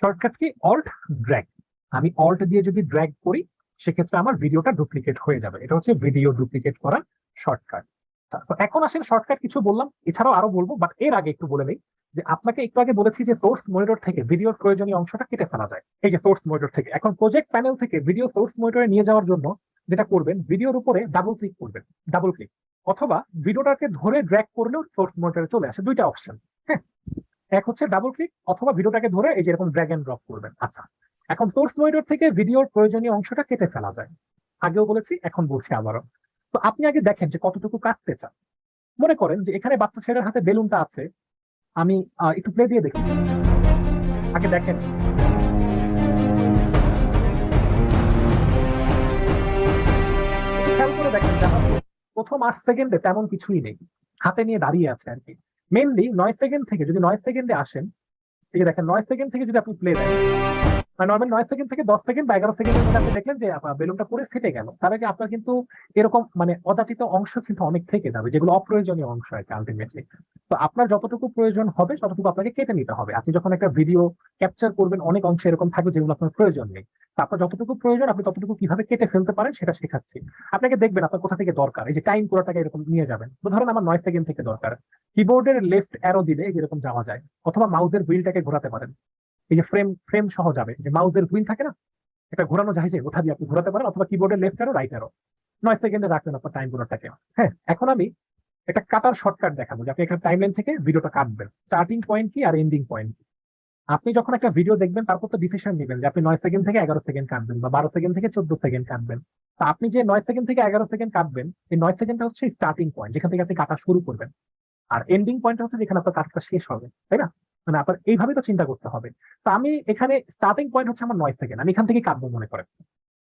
Shortcut key, alt drag. আমি অল্ট দিয়ে যদি ড্র্যাগ করি, সেক্ষেত্রে আমার ভিডিওটা ডুপ্লিকেট হয়ে যাবে। এটা হচ্ছে ভিডিও ডুপ্লিকেট করার শর্টকাট। তো এখন আসলে শর্টকাট কিছু বললাম, এছাড়াও আরো বলবো, বাট এর আগে একটু বলে নেই যে আপনাকে একটু আগে বলেছি যে সোর্স মনিটর থেকে ভিডিওর প্রয়োজনীয় অংশটা কেটে ফেলা যায়, এই যে সোর্স মনিটর থেকে। এখন প্রজেক্ট প্যানেল থেকে ভিডিও সোর্স মনিটরে নিয়ে যাওয়ার জন্য যেটা করবেন, ভিডিওর উপরে ডাবল ক্লিক করবেন, ডাবল ক্লিক, অথবা ভিডিওটাকে ধরে ড্র্যাগ করলেও সোর্স মনিটরে চলে আসে, দুইটা অপশন। হ্যাঁ, এক হচ্ছে ডাবল ক্লিক, অথবা ভিডিওটাকে ধরে এই যে এরকম ড্র্যাগ এন্ড ড্রপ করবেন। আচ্ছা, এখন সোর্স মনিটর থেকে ভিডিওর প্রয়োজনীয় অংশটা কেটে ফেলা যায়, আগেও বলেছি এখন বলছি আবারও। তো আপনি আগে দেখেন যে কতটুকু কাটতে চান। মনে করেন যে এখানে বাচ্চা ছেলের হাতে বেলুনটা আছে, আমি একটু প্লে দিয়ে দেখি, আগে দেখেন। খেয়াল করে দেখেন যে আমার প্রথম 8 সেকেন্ডে তেমন কিছুই নেই, হাতে নিয়ে দাঁড়িয়ে আছে আর কি। মেনলি 9 সেকেন্ড থেকে যদি 9 সেকেন্ডে আসেন, এই যে দেখেন 9 সেকেন্ড থেকে যদি আপনি প্লে দেন, মানে নর্মাল 9 সেকেন্ড থেকে 10 সেকেন্ড বা 11 সেকেন্ডের মধ্যে আপনি দেখলেন যে বেলুনটা পুরো ফেটে গেল, তার আগে আপনার কিন্তু এরকম মানে অযাচিত অংশ কিন্তু অনেক থেকে যাবে, যেগুলো অপ্রয়োজনীয় অংশ আর কি আলটিমেটলি। তো আপনার যতটুকু প্রয়োজন হবে ততটুকু আপনাকে কেটে নিতে হবে। আপনি যখন একটা ভিডিও ক্যাপচার করবেন, অনেক অংশ এরকম থাকবে যেগুলো আপনার প্রয়োজন নেই। তো আপনার যতটুকু প্রয়োজন আপনি ততটুকু কিভাবে কেটে ফেলতে পারেন সেটা শেখাচ্ছি আপনাকে। দেখবেন আপনার কোথা থেকে দরকার, এই যে টাইম পুরোটাকে এরকম নিয়ে যাবেন। তো ধরেন আমার 9 সেকেন্ড থেকে দরকার, কিবোর্ডের লেফট অ্যারো দিলে যেরকম যাওয়া যায়, অথবা মাউসের হুইলটাকে ঘোরাতে পারেন। এই যে ফ্রেম ফ্রেম সহ যাবে, যে মাউসের হুইল থাকে না, এটা ঘোরানো যায়, যে ওঠা দিয়ে আপনি ঘোরাতে পারেন, অথবা কিবোর্ডের লেফট অ্যারো রাইট অ্যারো। 9 সেকেন্ডে রাখবেন আপনার টাইম পুরোটাকে। হ্যাঁ, এখন আমি একটা কাটার শর্টকাট দেখাবো যে আপনি একটা টাইমলাইন থেকে ভিডিওটা কাটবেন, স্টার্টিং পয়েন্ট কি আর এন্ডিং পয়েন্ট কি। আপনি যখন একটা ভিডিও দেখবেন তারপর তো ডিসিশন নেবেন যে আপনি 9 সেকেন্ড থেকে 11 সেকেন্ড কাটবেন বা 12 সেকেন্ড থেকে 14 সেকেন্ড কাটবেন। তা আপনি যে 9 সেকেন্ড থেকে 11 সেকেন্ড কাটবেন, এই 9 সেকেন্ডটা হচ্ছে স্টার্টিং পয়েন্ট, যেখান থেকে আপনি কাটা শুরু করবেন। আর এন্ডিং পয়েন্ট হচ্ছে যেখানে আপনার কাজটা শেষ হবে, তাই না? মানে আপনার এইভাবে তো চিন্তা করতে হবে। তো আমি এখানে স্টার্টিং পয়েন্ট হচ্ছে আমার 9 সেকেন্ড, আমি এখান থেকে কাটবো মনে করেন।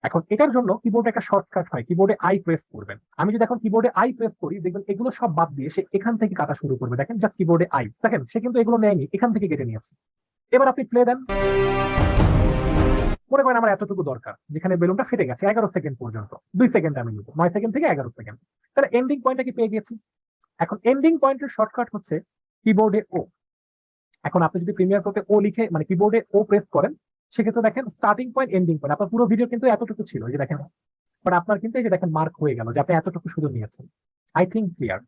এখন এটার জন্য কিবোর্ডে একটা শর্টকাট হয়, কিবোর্ডে আই প্রেস করবেন। আমি যদি এখন কিবোর্ডে আই প্রেস করি, দেখবেন এগুলো সব বাদ দিয়ে সে এখান থেকে কাটা শুরু করবে। দেখেন জাস্ট কিবোর্ডে আই, দেখেন সে কিন্তু এগুলো নেয়নি, এখান থেকে কেটে নিয়েছে। এবার আপনি প্লে দেন, মনে করেন আমার এতটুকু দরকার, যেখানে বেলুনটা ফেটে গেছে 11 সেকেন্ড পর্যন্ত, 2 সেকেন্ড আমি নিব, 9 সেকেন্ড থেকে 11 সেকেন্ড। তাহলে এন্ডিং পয়েন্টটা কি পেয়ে গেছি। এখন এন্ডিং পয়েন্টের শর্টকাট হচ্ছে কিবোর্ডে ও। এখন আপনি যদি প্রিমিয়ার প্রোতে ও লিখে মানে কিবোর্ডে ও প্রেস করেন, সেক্ষেত্রে দেখেন স্টার্টিং পয়েন্ট এন্ডিং পয়েন্ট, আপনার পুরো ভিডিও কিন্তু এতটুকু ছিল, এই যে দেখেন। বাট আপনার কিন্তু এই যে দেখেন মার্ক হয়ে গেল যে আপনি এতটুকু শুধু নিয়েছেন। আই থিঙ্ক ক্লিয়ার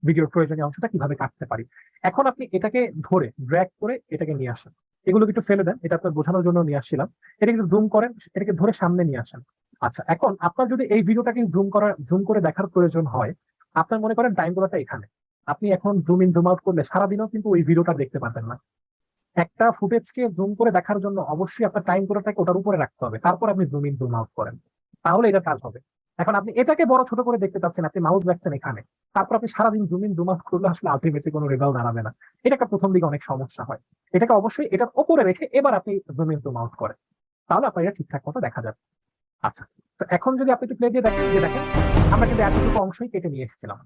ভিডিওর প্রয়োজনীয় অংশটা কিভাবে কাটতে পারি। এখন আপনি এটাকে ধরে ড্র্যাগ করে এটাকে নিয়ে আসেন, এগুলো একটু ফেলে দেন, এটা আপনার বোঝানোর জন্য নিয়ে আসছিলাম। এটাকে একটু জুম করেন, এটাকে ধরে সামনে নিয়ে আসেন। আচ্ছা, এখন আপনার যদি এই ভিডিওটাকে জুম করে দেখার প্রয়োজন হয়, আপনার মনে করেন টাইম গুলোটা এখানে, আপনি এখন জুম ইন জুম আউট করলে সারাদিনও কিন্তু ওই ভিডিওটা দেখতে পারবেন না। একটা ফুটেজকে জুম করে দেখার জন্য অবশ্যই আপনার টাইম কোডটাকে ওটার উপরে রাখতে হবে, তারপর আপনি জুম ইন জুম আউট করেন, তাহলে এটা কাজ হবে। এখন আপনি এটাকে বড় ছোট করে দেখতে চাচ্ছেন, আপনি মাউস রাখছেন এখানে, তারপর আপনি সারাদিন জুম ইন জুম আউট করলে আসলে আলটিমেটলি কোনো রেজাল্ট দাঁড়াবে না। এটা একটা প্রথম দিকে অনেক সমস্যা হয়। এটাকে অবশ্যই এটার উপরে রেখে এবার আপনি জুম ইন জুম আউট করেন, তাহলে আপনার এটা ঠিকঠাক মতো দেখা যাবে। আচ্ছা, তো এখন যদি আপনি একটু প্লে দিয়ে দেখেন, যে দেখেন আমরা কিন্তু এতটুকু অংশই কেটে নিয়ে এসেছিলাম।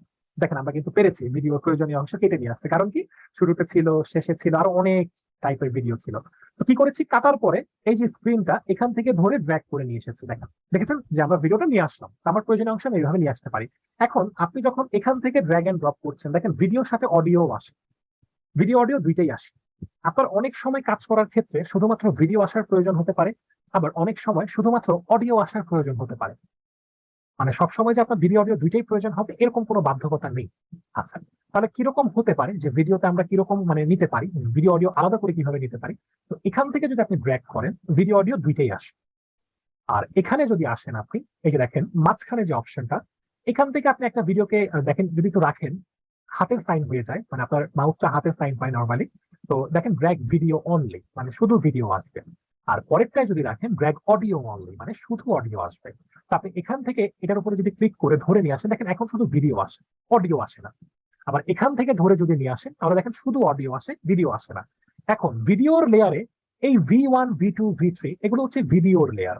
দেখেন আমরা কিন্তু পেরেছি ভিডিওর প্রয়োজনীয় অংশ কেটে নিয়ে আসতে, কারণ কি শুরুতে ছিল, শেষে ছিল, আরো অনেক টাইপের ভিডিও ছিল। তো কি করেছি, কাটার পরে এই যে স্ক্রিনটা এখান থেকে ধরে ড্র্যাগ করে নিয়ে এসেছি। দেখেন, দেখেছেন যে আমরা ভিডিওটা নিয়ে আসলাম, তো আমার প্রয়োজনীয় অংশ আমি এইভাবে নিয়ে আসতে পারি। এখন আপনি যখন এখান থেকে ড্র্যাগ এন্ড ড্রপ করছেন, দেখেন ভিডিওর সাথে অডিও আসে, ভিডিও অডিও দুইটাই আসে। আপনার অনেক সময় কাজ করার ক্ষেত্রে শুধুমাত্র ভিডিও আসার প্রয়োজন হতে পারে, আবার অনেক সময় শুধুমাত্র অডিও আসার প্রয়োজন হতে পারে। মানে সবসময় যে আপনার ভিডিও অডিও দুইটাই প্রয়োজন হবে এরকম কোনো বাধ্যকতা নেই। আচ্ছা, তাহলে কিরকম হতে পারে যে ভিডিওতে আমরা কিরকম মানে নিতে পারি, ভিডিও অডিও আলাদা করে কিভাবে নিতে পারি। তো এখান থেকে যদি আপনি ড্র্যাগ করেন, ভিডিও অডিও দুইটাই আসে। আর এখানে যদি আসেন আপনি, এই যে দেখেন মাঝখানে যে অপশনটা, এখান থেকে আপনি একটা ভিডিওকে দেখেন, যদি একটু রাখেন হাতের সাইন হয়ে যায়, মানে আপনার মাউসটা হাতের সাইন পায় নর্মালি। তো দেখেন ড্র্যাগ ভিডিও অনলি, মানে শুধু ভিডিও আসবে। আর পরেরটায় যদি রাখেন ড্র্যাগ অডিও অনলি, মানে শুধু অডিও আসবে। তো আপনি এখান থেকে এটার উপরে যদি ক্লিক করে ধরে নিয়ে আসেন, দেখেন এখন শুধু ভিডিও আসে, অডিও আসে না। আবার এখান থেকে ধরে যদি নিয়ে আসেন, তাহলে দেখেন শুধু অডিও আসে, ভিডিও আসে না। এখন ভিডিওর লেয়ারে এই V1 V2 V3 এগুলো হচ্ছে ভিডিওর লেয়ার।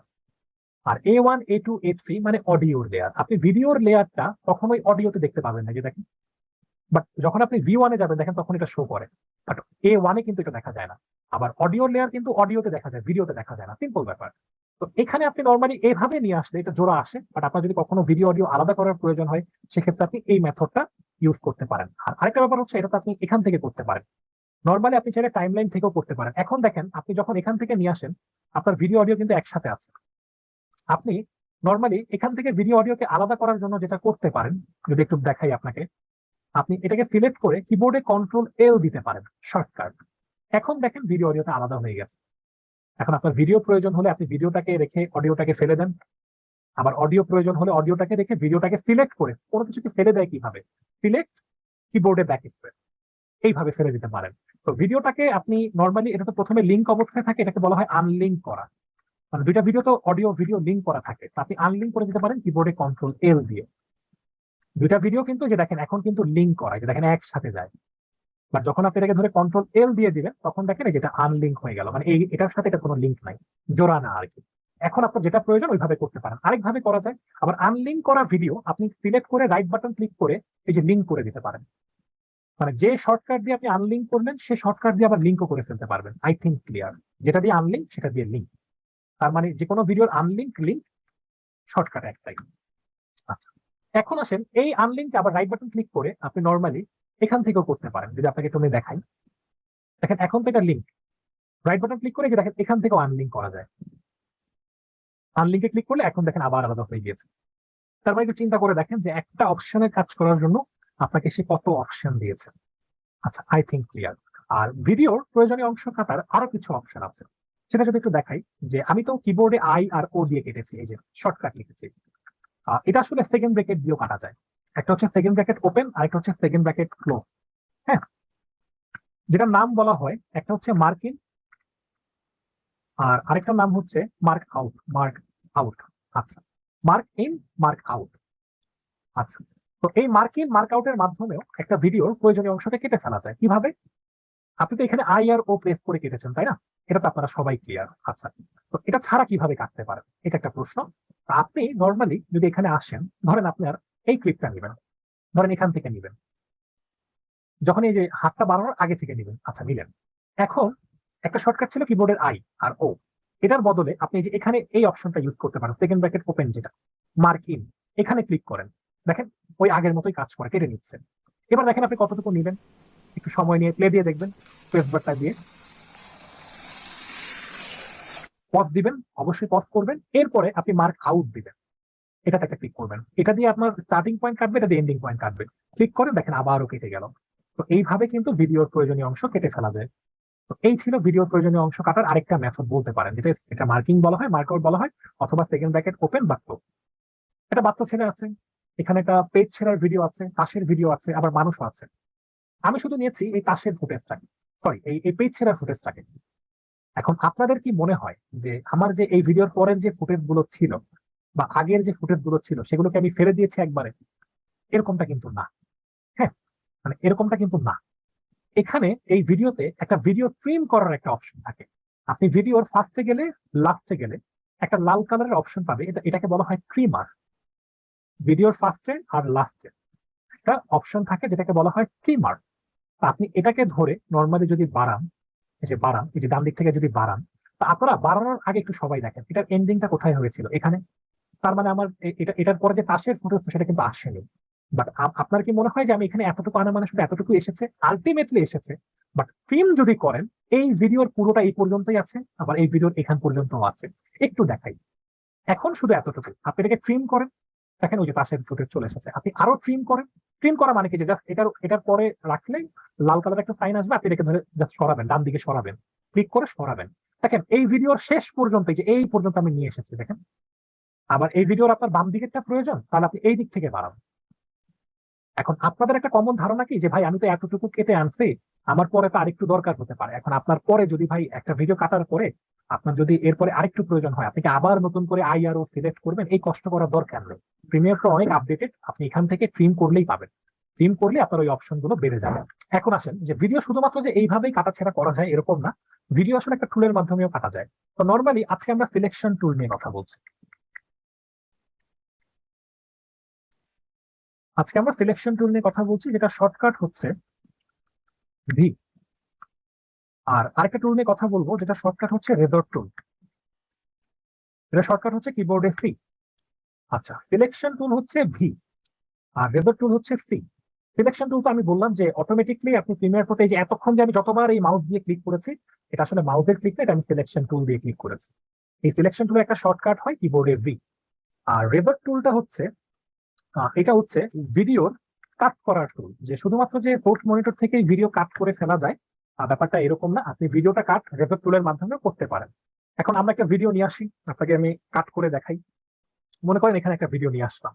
আর A1 A2 A3 মানে অডিওর লেয়ার। আপনি ভিডিওর লেয়ারটা কখনোই অডিওতে দেখতে পাবেন না, যে দেখেন। বাট যখন আপনি V1 যাবেন, দেখেন তখন এটা শো করে, বাট A1 কিন্তু এটা দেখা যায় না। আবার অডিও লেয়ার কিন্তু অডিওতে দেখা যায়, ভিডিওতে দেখা যায় না, সিম্পল ব্যাপার। তো এখানে আপনি নর্মালি এইভাবে নিয়ে আসলে এটা জোড়া আসে, বাট আপনার যদি কখনো ভিডিও অডিও আলাদা করার প্রয়োজন হয়, সেক্ষেত্রে আপনি এই মেথডটা ইউজ করতে পারেন। আর আরেকটা ব্যাপার হচ্ছে, এটা তো আপনি এখান থেকে করতে পারেন, নর্মালি আপনি চাইলে টাইমলাইন থেকেও করতে পারেন। এখন দেখেন আপনি যখন এখান থেকে নিয়ে আসেন, আপনার ভিডিও অডিও কিন্তু একসাথে আছে। আপনি নর্মালি এখান থেকে ভিডিও অডিওকে আলাদা করার জন্য যেটা করতে পারেন, যদি একটু দেখাই আপনাকে, আপনি এটাকে সিলেক্ট করে কিবোর্ডে Ctrl L দিতে পারেন, শর্টকাট। এখন দেখেন ভিডিও অডিওটা আলাদা হয়ে গেছে। এখন আপনার ভিডিও প্রয়োজন হলে আপনি ভিডিওটাকে রেখে অডিওটাকে ফেলে দেন, আবার অডিও প্রয়োজন হলে অডিওটাকে রেখে ভিডিওটাকে সিলেক্ট করে, কোনো কিছুকে ফেলে দেয় কিভাবে, সিলেক্ট কিবোর্ডে ব্যাক স্পেস, এইভাবে ফেলে দিতে পারেন। তো ভিডিওটাকে আপনি নর্মালি, এটা তো প্রথমে লিঙ্ক অবস্থায় থাকে, এটাকে বলা হয় আনলিঙ্ক করা। মানে দুইটা ভিডিও তো অডিও ভিডিও লিঙ্ক করা থাকে, তো আপনি আনলিঙ্ক করে দিতে পারেন কিবোর্ডে Ctrl L দিয়ে। দুইটা ভিডিও কিন্তু যে দেখেন এখন কিন্তু লিঙ্ক করা, যে দেখেন একসাথে যায়, বাট যখন আপনি এটাকে ধরে কন্ট্রোল এল দিয়ে দিবেন তখন দেখেন এই যেটা আনলিঙ্ক হয়ে গেল, মানে এই এটার সাথে এটা কোনো লিঙ্ক নাই, জোড়া না আর কি। এখন আপনার যেটা প্রয়োজন ওইভাবে করতে পারেন, আরেকভাবে করা যায়। আবার আনলিঙ্ক করা ভিডিও আপনি সিলেক্ট করে রাইট বাটন ক্লিক করে এই যে লিঙ্ক করে দিতে পারেন, মানে যে শর্টকাট দিয়ে আপনি আনলিঙ্ক করলেন সে শর্টকাট দিয়ে আবার লিঙ্কও করে ফেলতে পারবেন। I think clear? যেটা দিয়ে আনলিঙ্ক সেটা দিয়ে লিঙ্ক, তার মানে যে কোনো ভিডিওর আনলিঙ্ক লিঙ্ক শর্টকাট একটাই। আচ্ছা, এখন আসেন এই আনলিঙ্ক আবার রাইট বাটন ক্লিক করে আপনি নর্মালি এখান থেকেও করতে পারেন। যদি আপনাকে তুমি দেখাই, দেখেন এখন তো এটা লিঙ্ক, রাইট বাটন ক্লিক করে যে দেখেন এখান থেকেও আনলিঙ্ক করা যায়। আনলিঙ্কে ক্লিক করলে এখন দেখেন আবার আলাদা হয়ে গিয়েছে। তার মানে একটু চিন্তা করে দেখেন যে একটা অপশনের কাজ করার জন্য আপনাকে সে কত অপশন দিয়েছে। আচ্ছা, আই থিঙ্ক ক্লিয়ার। আর ভিডিওর প্রয়োজনীয় অংশ কাটার আরো কিছু অপশন আছে, সেটা যদি একটু দেখাই। যে আমি তো কিবোর্ডে আই আর ও দিয়ে কেটেছি, এই যে শর্টকাট লিখেছি। এটা আসলে সেকেন্ড ব্র্যাকেট দিয়েও কাটা যায়। একটা হচ্ছে সেকেন্ড ব্র্যাকেট ওপেন আর একটা হচ্ছে সেকেন্ড ব্র্যাকেট ক্লোজ। হ্যাঁ, যেটার নাম বলা হয়, একটা হচ্ছে মার্ক ইন আর আরেকটা নাম হচ্ছে মার্ক আউট। মার্ক আউট, আচ্ছা, মার্ক ইন মার্ক আউট। আচ্ছা, তো এই মার্ক ইন মার্ক আউটের মাধ্যমেও একটা ভিডিওর প্রয়োজনীয় অংশটা কেটে ফেলা যায়। কিভাবে? আপনি তো এখানে আই আর ও প্রেস করে কেটেছেন, তাই না? এটা তো আপনারা সবাই ক্লিয়ার। আচ্ছা, তো এটা ছাড়া কিভাবে কাটতে পারেন, এটা একটা প্রশ্ন। আপনি নর্মালি যদি এখানে আসেন, ধরেন আপনার এই ক্লিপটা নেবেন, ধরেন এখান থেকে নিবেন, যখন এই যে হাতটা বাড়ানোর আগে থেকে নিবেন। আচ্ছা, নিলেন। এখন একটা শর্টকাট ছিল কিবোর্ডের আই আর ও, এটার বদলে আপনি যে এখানে এই অপশনটা ইউজ করতে পারেন, সেকেন্ড ব্র্যাকেট ওপেন, যেটা মার্ক ইন, এখানে ক্লিক করেন, দেখেন ওই আগের মতোই কাজ করে, কেটে নিচ্ছে। এবার দেখেন আপনি কতটুকু নিবেন, একটু সময় নিয়ে প্লে দিয়ে দেখবেন, প্রেস বাটনটা দিয়ে পজ দিবেন, অবশ্যই পজ করবেন। এরপরে আপনি মার্ক আউট দিবেন, এটাতে একটা ক্লিক করবেন, এটা দিয়ে আপনার স্টার্টিং পয়েন্ট কাটবে, এটা দিয়ে এন্ডিং পয়েন্ট কাটবে। ক্লিক করে দেখেন আবারও কেটে গেল। তো এইভাবে কিন্তু ভিডিওর প্রয়োজনীয় অংশ কেটে ফেলা যায়। তো এই ছিল ভিডিওর প্রয়োজনীয় অংশ কাটার আরেকটা মেথড বলতে পারেন, যেটা এটা মার্কিং বলা হয়, মার্ক আউট বলা হয়, অথবা সেকেন্ড ব্র্যাকেট ওপেন বা ক্লোজ। একটা বাচ্চা ছেলে আছে, এখানে একটা পেজ ছেড়ার ভিডিও আছে, তাসের ভিডিও আছে, আবার মানুষও আছে। আমি শুধু নিয়েছি এই তাসের ফুটেজটাকে, সরি এই পেজ ছেড়ার ফুটেজটাকে। এখন আপনাদের কি মনে হয় যে আমার যে এই ভিডিওর পরের যে ফুটেজ গুলো ছিল বা আগের যে ফুটেজ গুলো ছিল সেগুলোকে আমি ফেলে দিয়েছি একবারে? এরকমটা কিন্তু না। হ্যাঁ, মানে এরকমটা কিন্তু না। এখানে এই ভিডিওতে একটা ভিডিও ট্রিম করার একটা অপশন থাকে। আপনি ভিডিওর ফার্স্টে গেলে, লাস্টে গেলে একটা লাল কালারের অপশন পাবে, এটাকে বলা হয় ট্রিমার। ভিডিওর ফার্স্টে আর লাস্টে একটা অপশন থাকে যেটাকে বলা হয় ট্রিমার। আপনি এটাকে ধরে নর্মালি যদি বাড়ান, এই যে ডান দিক থেকে যদি বাড়ান, তা আপনারা বাড়ানোর আগে একটু সবাই দেখেন এটার এন্ডিংটা কোথায় হয়েছিল, এখানে। তার মানে আমার এটার পরে যে তাসের ফুটেজ সেটা কিন্তু আসেনি। বাট আপনার কি মনে হয় যে আমি এখানে এতটুকু আনা মানে শুধু এতটুকু এসেছে? আলটিমেটলি এসেছে। বাট ট্রিম যদি করেন, এই ভিডিওর পুরোটা এই পর্যন্তই আছে, আবার এই ভিডিওর এখান পর্যন্ত আছে। একটু দেখাই, এখন শুধু এতটুকু আপনি এটাকে ট্রিম করেন, দেখেন ওই যে পাশের ফুটেজ চলে এসেছে। আপনি আরো ট্রিম করেন, ট্রিম করা মানে কি, যে জাস্ট এটার পরে রাখলেই লাল কালার একটা সাইন আসবে, আপনি এটাকে ধরে জাস্ট সরাবেন, ডান দিকে সরাবেন, ক্লিক করে সরাবেন। দেখেন এই ভিডিওর শেষ পর্যন্ত, যে এই পর্যন্ত আমি নিয়ে এসেছি, দেখেন। আবার এই ভিডিওর আপনার বাম দিকেরটা প্রয়োজন, তাহলে আপনি এই দিক থেকে বাড়ান। এখন আপনাদের একটা কমন ধারণা কি, যে ভাই আমি তো এতটুকু কেটে আনছি, আমার পরে তো আরেকটু দরকার হতে পারে। এখন আপনার পরে যদি ভাই একটা ভিডিও কাটার পরে আপনার যদি এরপরে আরেকটু প্রয়োজন হয়, আপনি কি আবার নতুন করে আই আর ও সিলেক্ট করবেন? এই কষ্ট করার দরকার নেই। প্রিমিয়ার প্রো অনেক আপডেটেড, আপনি এখান থেকে ট্রিম করলেই পাবেন। ট্রিম করলে আপনার ওই অপশন গুলো বেড়ে যাবে। এখন আসেন যে ভিডিও শুধুমাত্র যে এইভাবেই কাটাছেড়া করা যায় এরকম না, ভিডিও আসলে একটা টুলের মাধ্যমেও কাটা যায়। তো নর্মালি আজকে আমরা সিলেকশন টুল নিয়ে কথা বলছি। আজকে আমরা সিলেকশন টুল নিয়ে কথা বলছি, যেটা শর্টকাট হচ্ছে ভি। আর আরেকটা টুল নিয়ে কথা বলবো যেটা শর্টকাট হচ্ছে রেজর টুল, এটা শর্টকাট হচ্ছে কিবোর্ডে সি। আচ্ছা, সিলেকশন টুল হচ্ছে ভি আর রেজর টুল হচ্ছে সি। সিলেকশন টুল তো আমি বললাম যে অটোমেটিকলি আপনি প্রিমিয়ার প্রোতে যে এতক্ষণ যে আমি যতবার এই মাউস দিয়ে ক্লিক করেছি, এটা আসলে মাউসের ক্লিক না, এটা আমি সিলেকশন টুল দিয়ে ক্লিক করেছি। এই সিলেকশন টুলের একটা শর্টকাট হয় কিবোর্ডে ভি। আর রেজর টুলটা হচ্ছে এটা হচ্ছে ভিডিওর কাট করার টুল, যে শুধুমাত্র যে পোর্ট মনিটর থেকে ভিডিও কাট করে ফেলা যায় ব্যাপারটা এরকম না, আপনি ভিডিওটা কাট রেজর টুলের মাধ্যমে করতে পারেন। এখন আমরা একটা ভিডিও নিয়ে আসি, আপনাকে আমি কাট করে দেখাই। মনে করেন এখানে একটা ভিডিও নিয়ে আসলাম,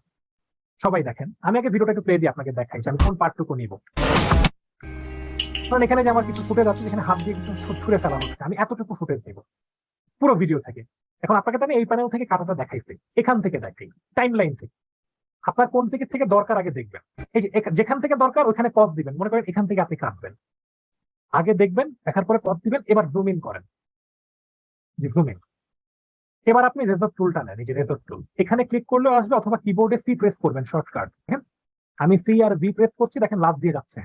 সবাই দেখেন। আমি আগে ভিডিওটা একটু প্লে দিয়ে আপনাকে দেখাই যে আমি কোন পার্টটুকু নিব। কারণ এখানে যে আমার কিছু ফুটেজ আছে, এখানে হাত দিয়ে কিছু ছুড়ে ফেলা হচ্ছে, আমি এতটুকু ফুটেজ নেব পুরো ভিডিও থেকে। এখন আপনাকে তো আমি এই প্যানেল থেকে কাটাটা দেখাইছি, এখান থেকে দেখাই, টাইম লাইন থেকে। আপনার কোন দিকে থেকে দরকার আগে দেখবেন। এই যে যেখান থেকে দরকার ওখানে পজ দিবেন, মনে করেন এখান থেকে আপনি কাটবেন, আগে দেখবেন, দেখার পরে পজ দিবেন, এবার জুম ইন করেন, যে জুম ইন। এবার আপনি রেজর টুলটা নেন, এই যে রেজর টুল, এখানে ক্লিক করলেও আসবে, অথবা কিবোর্ডে সি প্রেস করবেন শর্টকাট। হ্যাঁ, আমি সি আর ভি প্রেস করছি, দেখেন লাভ দিয়ে যাচ্ছে।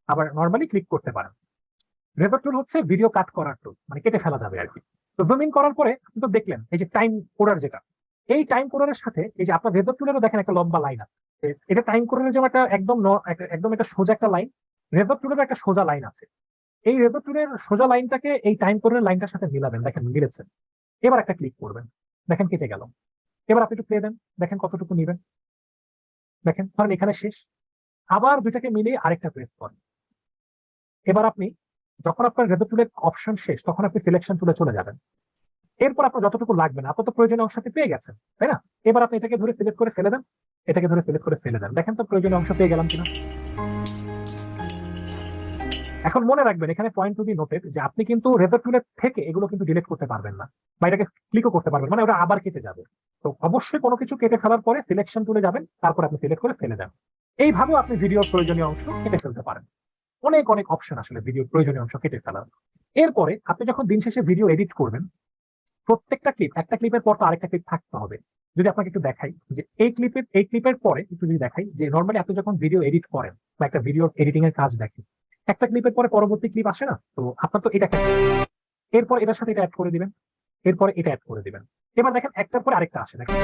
আবার নর্মালি ক্লিক করতে পারেন। রেজর টুল হচ্ছে ভিডিও কাট করার টুল, মানে কেটে ফেলা যাবে আর কি। তো জুম ইন করার পরে আপনি তো দেখলেন এই যে টাইম কোডার, যেটা এই টাইম কোডারের সাথে এই যে আপনার রেজর টুলেরও দেখেন একটা লম্বা লাইন আছে। এটা টাইম কোডারের যেমন একটা একদম একদম একটা সোজা একটা লাইন, রেজর টুলেরও একটা সোজা লাইন আছে। এই রেজর টুলের সোজা লাইনটাকে এই টাইম কোডের লাইনটার সাথে মিলাবেন, দেখেন মিলেছে। এবার একটা ক্লিক করবেন, দেখেন কেটে গেল। এবার আপনি একটু প্লে দেন, দেখেন কতটুকু নিবেন, দেখেন ধরেন এখানে শেষ। আবার দুইটাকে মিলিয়ে আরেকটা প্রেস করেন। এবার আপনি যখন আপনার রেজর টুলের অপশন শেষ, তখন আপনি সিলেকশন টুলে চলে যাবেন। এরপর আপনার যতটুকু লাগবে না, আপনার তো প্রয়োজনীয় অংশ আপনি পেয়ে গেছেন, তাই না? এবার আপনি এটাকে ধরে সিলেক্ট করে ফেলে দেন, এটাকে ধরে সিলেক্ট করে ফেলে দেন, দেখেন তো প্রয়োজনীয় অংশ পেয়ে গেলাম কিনা। এখন মনে রাখবেন, এখানে পয়েন্ট টু বি নোটেড, যে আপনি কিন্তু রেজর টুলের থেকে এগুলো কিন্তু ডিলিট করতে পারবেন না, বা এটাকে ক্লিকও করতে পারবেন, মানে ওটা আবার কেটে যাবে। তো অবশ্যই কোনো কিছু কেটে ফেলার পরে সিলেকশন টুলে যাবেন, তারপর আপনি সিলেক্ট করে ফেলে দেন। এইভাবেও আপনি ভিডিওর প্রয়োজনীয় অংশ কেটে ফেলতে পারেন। অনেক অনেক অপশন আসলে ভিডিওর প্রয়োজনীয় অংশ কেটে ফেলার। এরপরে আপনি যখন দিন শেষে ভিডিও এডিট করবেন, প্রত্যেকটা ক্লিপ, একটা ক্লিপের পর তো আরেকটা ক্লিপ থাকতে হবে। যদি আপনাকে একটু দেখাই, যে এই ক্লিপের পরে একটু যদি দেখাই, যে নর্মালি আপনি যখন ভিডিও এডিট করেন বা একটা ভিডিও এডিটিং এর কাজ দেখেন, একটা ক্লিপের পরে পরবর্তী ক্লিপ আসে না? তো আপনার তো এটা একটা clip, এরপর এটার সাথে এটা অ্যাড করে দিবেন, এরপরে এটা অ্যাড করে দিবেন। এবার দেখেন একটার পরে আরেকটা আসে, দেখেন।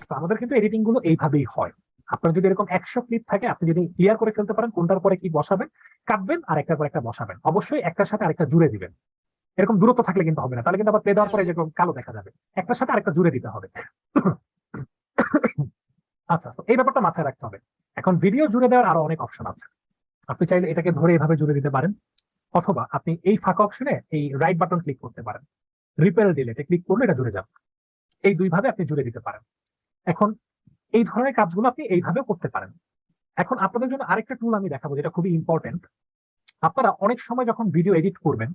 তো আমাদের কিন্তু এডিটিং গুলো এইভাবেই হয়। আপনার যদি এরকম 100 ক্লিপ থাকে, আপনি যদি ক্লিয়ার করে ফেলতে পারেন কোনটার পরে কি বসাবেন, কাটবেন আর একটার পর একটা বসাবেন, অবশ্যই একটার সাথে আরেকটা জুড়ে দিবেন। এরকম দূরত্ব থাকলে কিন্তু হবে না, তাহলে কিন্তু আবার প্লে দেওয়ার পরে যেরকম কালো দেখা যাবে। একটার সাথে আরেকটা জুড়ে দিতে হবে। আচ্ছা, তো এই ব্যাপারটা মাথায় রাখতে হবে। এখন ভিডিও জুড়ে দেওয়ার আরো অনেক অপশন আছে। আপনি চাইলে এটাকে ধরে এভাবে জুড়ে দিতে পারেন, অথবা আপনি এই ফাঁকা অপশনে এই রাইট বাটন ক্লিক করতে পারেন, রিপেল ডিলেটে ক্লিক করলে এটা জুড়ে যাবে। এই দুই ভাবে আপনি জুড়ে দিতে পারেন। এখন এই ধরনের কাজগুলো আপনি এইভাবে করতে পারেন। এখন আপনাদের জন্য আরেকটা টুল আমি দেখাবো, যেটা খুবই ইম্পর্টেন্ট। আপনারা অনেক সময় যখন ভিডিও এডিট করবেন,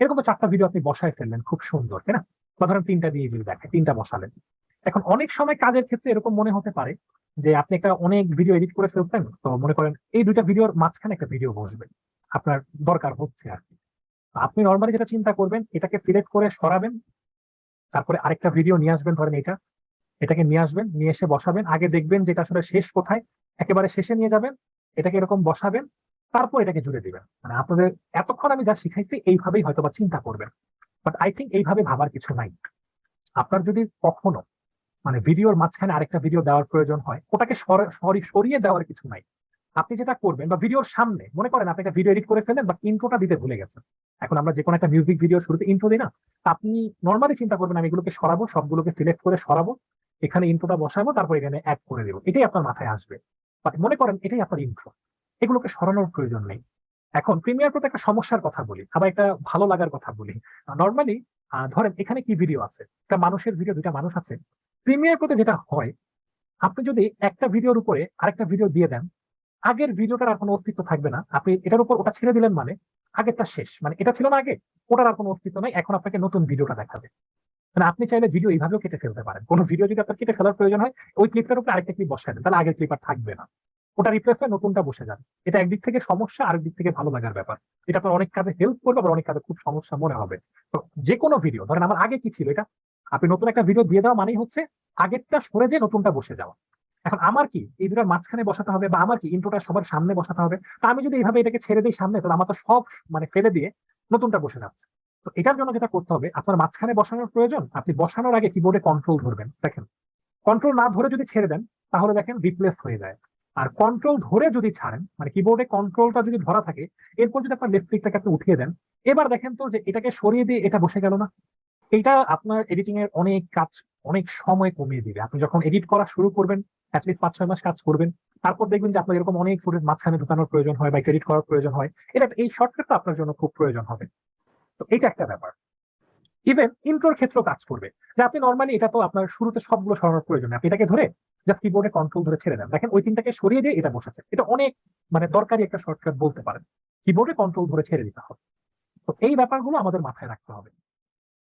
এরকম তো 4টা ভিডিও আপনি বসায় ফেললেন, খুব সুন্দর, তাই না? বা ধরেন 3টা দিয়ে যদি দেখে 3টা বসালেন। এখন অনেক সময় কাজের ক্ষেত্রে এরকম মনে হতে পারে যে আপনি একটা অনেক ভিডিও এডিট করে ফেলতেন, তো মনে করেন এই দুইটা ভিডিওর মাঝখানে একটা ভিডিও বসবে, আপনার দরকার হচ্ছে আর কি। আপনি নর্মালি যেটা চিন্তা করবেন, এটাকে সিলেক্ট করে সরাবেন, তারপরে আরেকটা ভিডিও নিয়ে আসবেন, ধরেন এটাকে নিয়ে আসবেন, নিয়ে এসে বসাবেন, আগে দেখবেন যেটা আসলে শেষ কোথায়, একেবারে শেষে নিয়ে যাবেন, এটাকে এরকম বসাবেন, তারপর এটাকে জুড়ে দিবেন। মানে আপনাদের এতক্ষণ আমি যা শিখাইছি এইভাবেই হয়তো বা চিন্তা করবেন, বাট আই থিঙ্ক এইভাবে ভাবার কিছু নাই। আপনার যদি কখনো মানে ভিডিওর মাঝখানে আরেকটা ভিডিও দেওয়ার প্রয়োজন হয়, ওটাকে সরিয়ে দেওয়ার কিছু নাই। আপনি যেটা করবেন, বা ভিডিওর সামনে মনে করেন আপনি একটা ভিডিও এডিট করে ফেলেন, বাট ইন্ট্রোটা দিতে ভুলে গেছেন। এখন আমরা যে কোনো একটা মিউজিক ভিডিওর শুরুতে ইন্ট্রো দিই না? আপনি নর্মালি চিন্তা করবেন আমি এগুলোকে সরাবো, সবগুলোকে সিলেক্ট করে সরাবো, এখানে ইন্ট্রোটা বসাবো, তারপর এখানে অ্যাড করে দেবো, এটাই আপনার মাথায় আসবে। বাট মনে করেন এটাই আপনার ইন্ট্রো, এগুলোকে সরানোর প্রয়োজন নেই। এখন প্রিমিয়ার প্রতি একটা সমস্যার কথা বলি, আবার একটা ভালো লাগার কথা বলি। নর্মালি ধরেন এখানে কি ভিডিও আছে, একটা মানুষের ভিডিও, দুইটা মানুষ আছে। প্রিমিয়ার প্রতি যেটা হয়, আপনি যদি একটা ভিডিওর উপরে আরেকটা ভিডিও দিয়ে দেন, আগের ভিডিওটার আর কোনো অস্তিত্ব থাকবে না। আপনি এটার উপর ওটা ছেড়ে দিলেন, মানে আগেরটা শেষ, মানে এটা ছিল না আগে, ওটার আর কোনো অস্তিত্ব নাই, এখন আপনাকে নতুন ভিডিওটা দেখাবে। মানে আপনি চাইলে ভিডিও এইভাবেও কেটে ফেলতে পারেন। কোনো ভিডিও যদি আপনার কেটে ফেলার প্রয়োজন হয়, ওই ক্লিপটার উপরে আরেকটা ক্লিপ বসায় দেন, তাহলে আগের ক্লিপ আর থাকবে না, ওটা রিপ্লেস হয়ে নতুনটা বসে যাবে। এটা একদিক থেকে সমস্যা, আরেক দিক থেকে ভালো লাগার ব্যাপার। এটা আপনার অনেক কাজে হেল্প করবে, আবার অনেক কাজে খুব সমস্যা মনে হবে। তো যে কোনো ভিডিও, ধরেন আমার আগে কি ছিল, এটা আপনি নতুন একটা ভিডিও দিয়ে দেওয়া মানেই হচ্ছে আগেরটা সরে যে নতুনটা বসে যাওয়া। এখন আমার কি এই দুটার মাঝখানে বসাতে হবে, বা আমার কি ইন্ট্রোটা সবার সামনে বসাতে হবে? তা আমি যদি এইভাবে এটাকে ছেড়ে দিই সামনে, তাহলে আমার তো সব মানে ফেলে দিয়ে নতুনটা বসে যাচ্ছে। তো এটার জন্য যেটা করতে হবে, আপনার মাঝখানে বসানোর প্রয়োজন, আপনি বসানোর আগে কিবোর্ডে কন্ট্রোল ধরবেন, দেখেন কন্ট্রোল না ধরে যদি ছেড়ে দেন, তাহলে দেখেন রিপ্লেস হয়ে যায়। আর কন্ট্রোল ধরে যদি ছাড়েন, মানে কিবোর্ডে কন্ট্রোলটা যদি ধরা থাকে, এরপর যদি আপনার লেফট ক্লিকটাকে আপনি উঠিয়ে দেন, এবার দেখেন তো যে এটাকে সরিয়ে দিয়ে এটা বসে গেল না? এটা আপনার এডিটিং এর অনেক কাজ, অনেক সময় কমিয়ে দিবে। আপনি যখন এডিট করা শুরু করবেন, অ্যাটলিস্ট 5-6 মাস কাজ করবেন, তারপর দেখবেন যে আপনার এরকম অনেক ফুটেজ মাঝখানে ঢুকানোর প্রয়োজন হয় বা এডিট করার প্রয়োজন হয়, এটা এই শর্টকাটটা আপনার জন্য খুব প্রয়োজন হবে। তো এটা একটা ব্যাপার। ইভেন ইন্ট্রোর ক্ষেত্রেও কাজ করবে, যে আপনি নর্মালি এটা তো আপনার শুরুতে সবগুলো সরানোর প্রয়োজন নেই, আপনি এটাকে ধরে জাস্ট কিবোর্ডে কন্ট্রোল ধরে ছেড়ে দেন, দেখেন ওই তিনটাকে সরিয়ে দিয়ে এটা বসাচ্ছে। এটা অনেক মানে দরকারি একটা শর্টকাট বলতে পারেন, কিবোর্ডে কন্ট্রোল ধরে ছেড়ে দিতে হবে। তো এই ব্যাপারগুলো আমাদের মাথায় রাখতে হবে।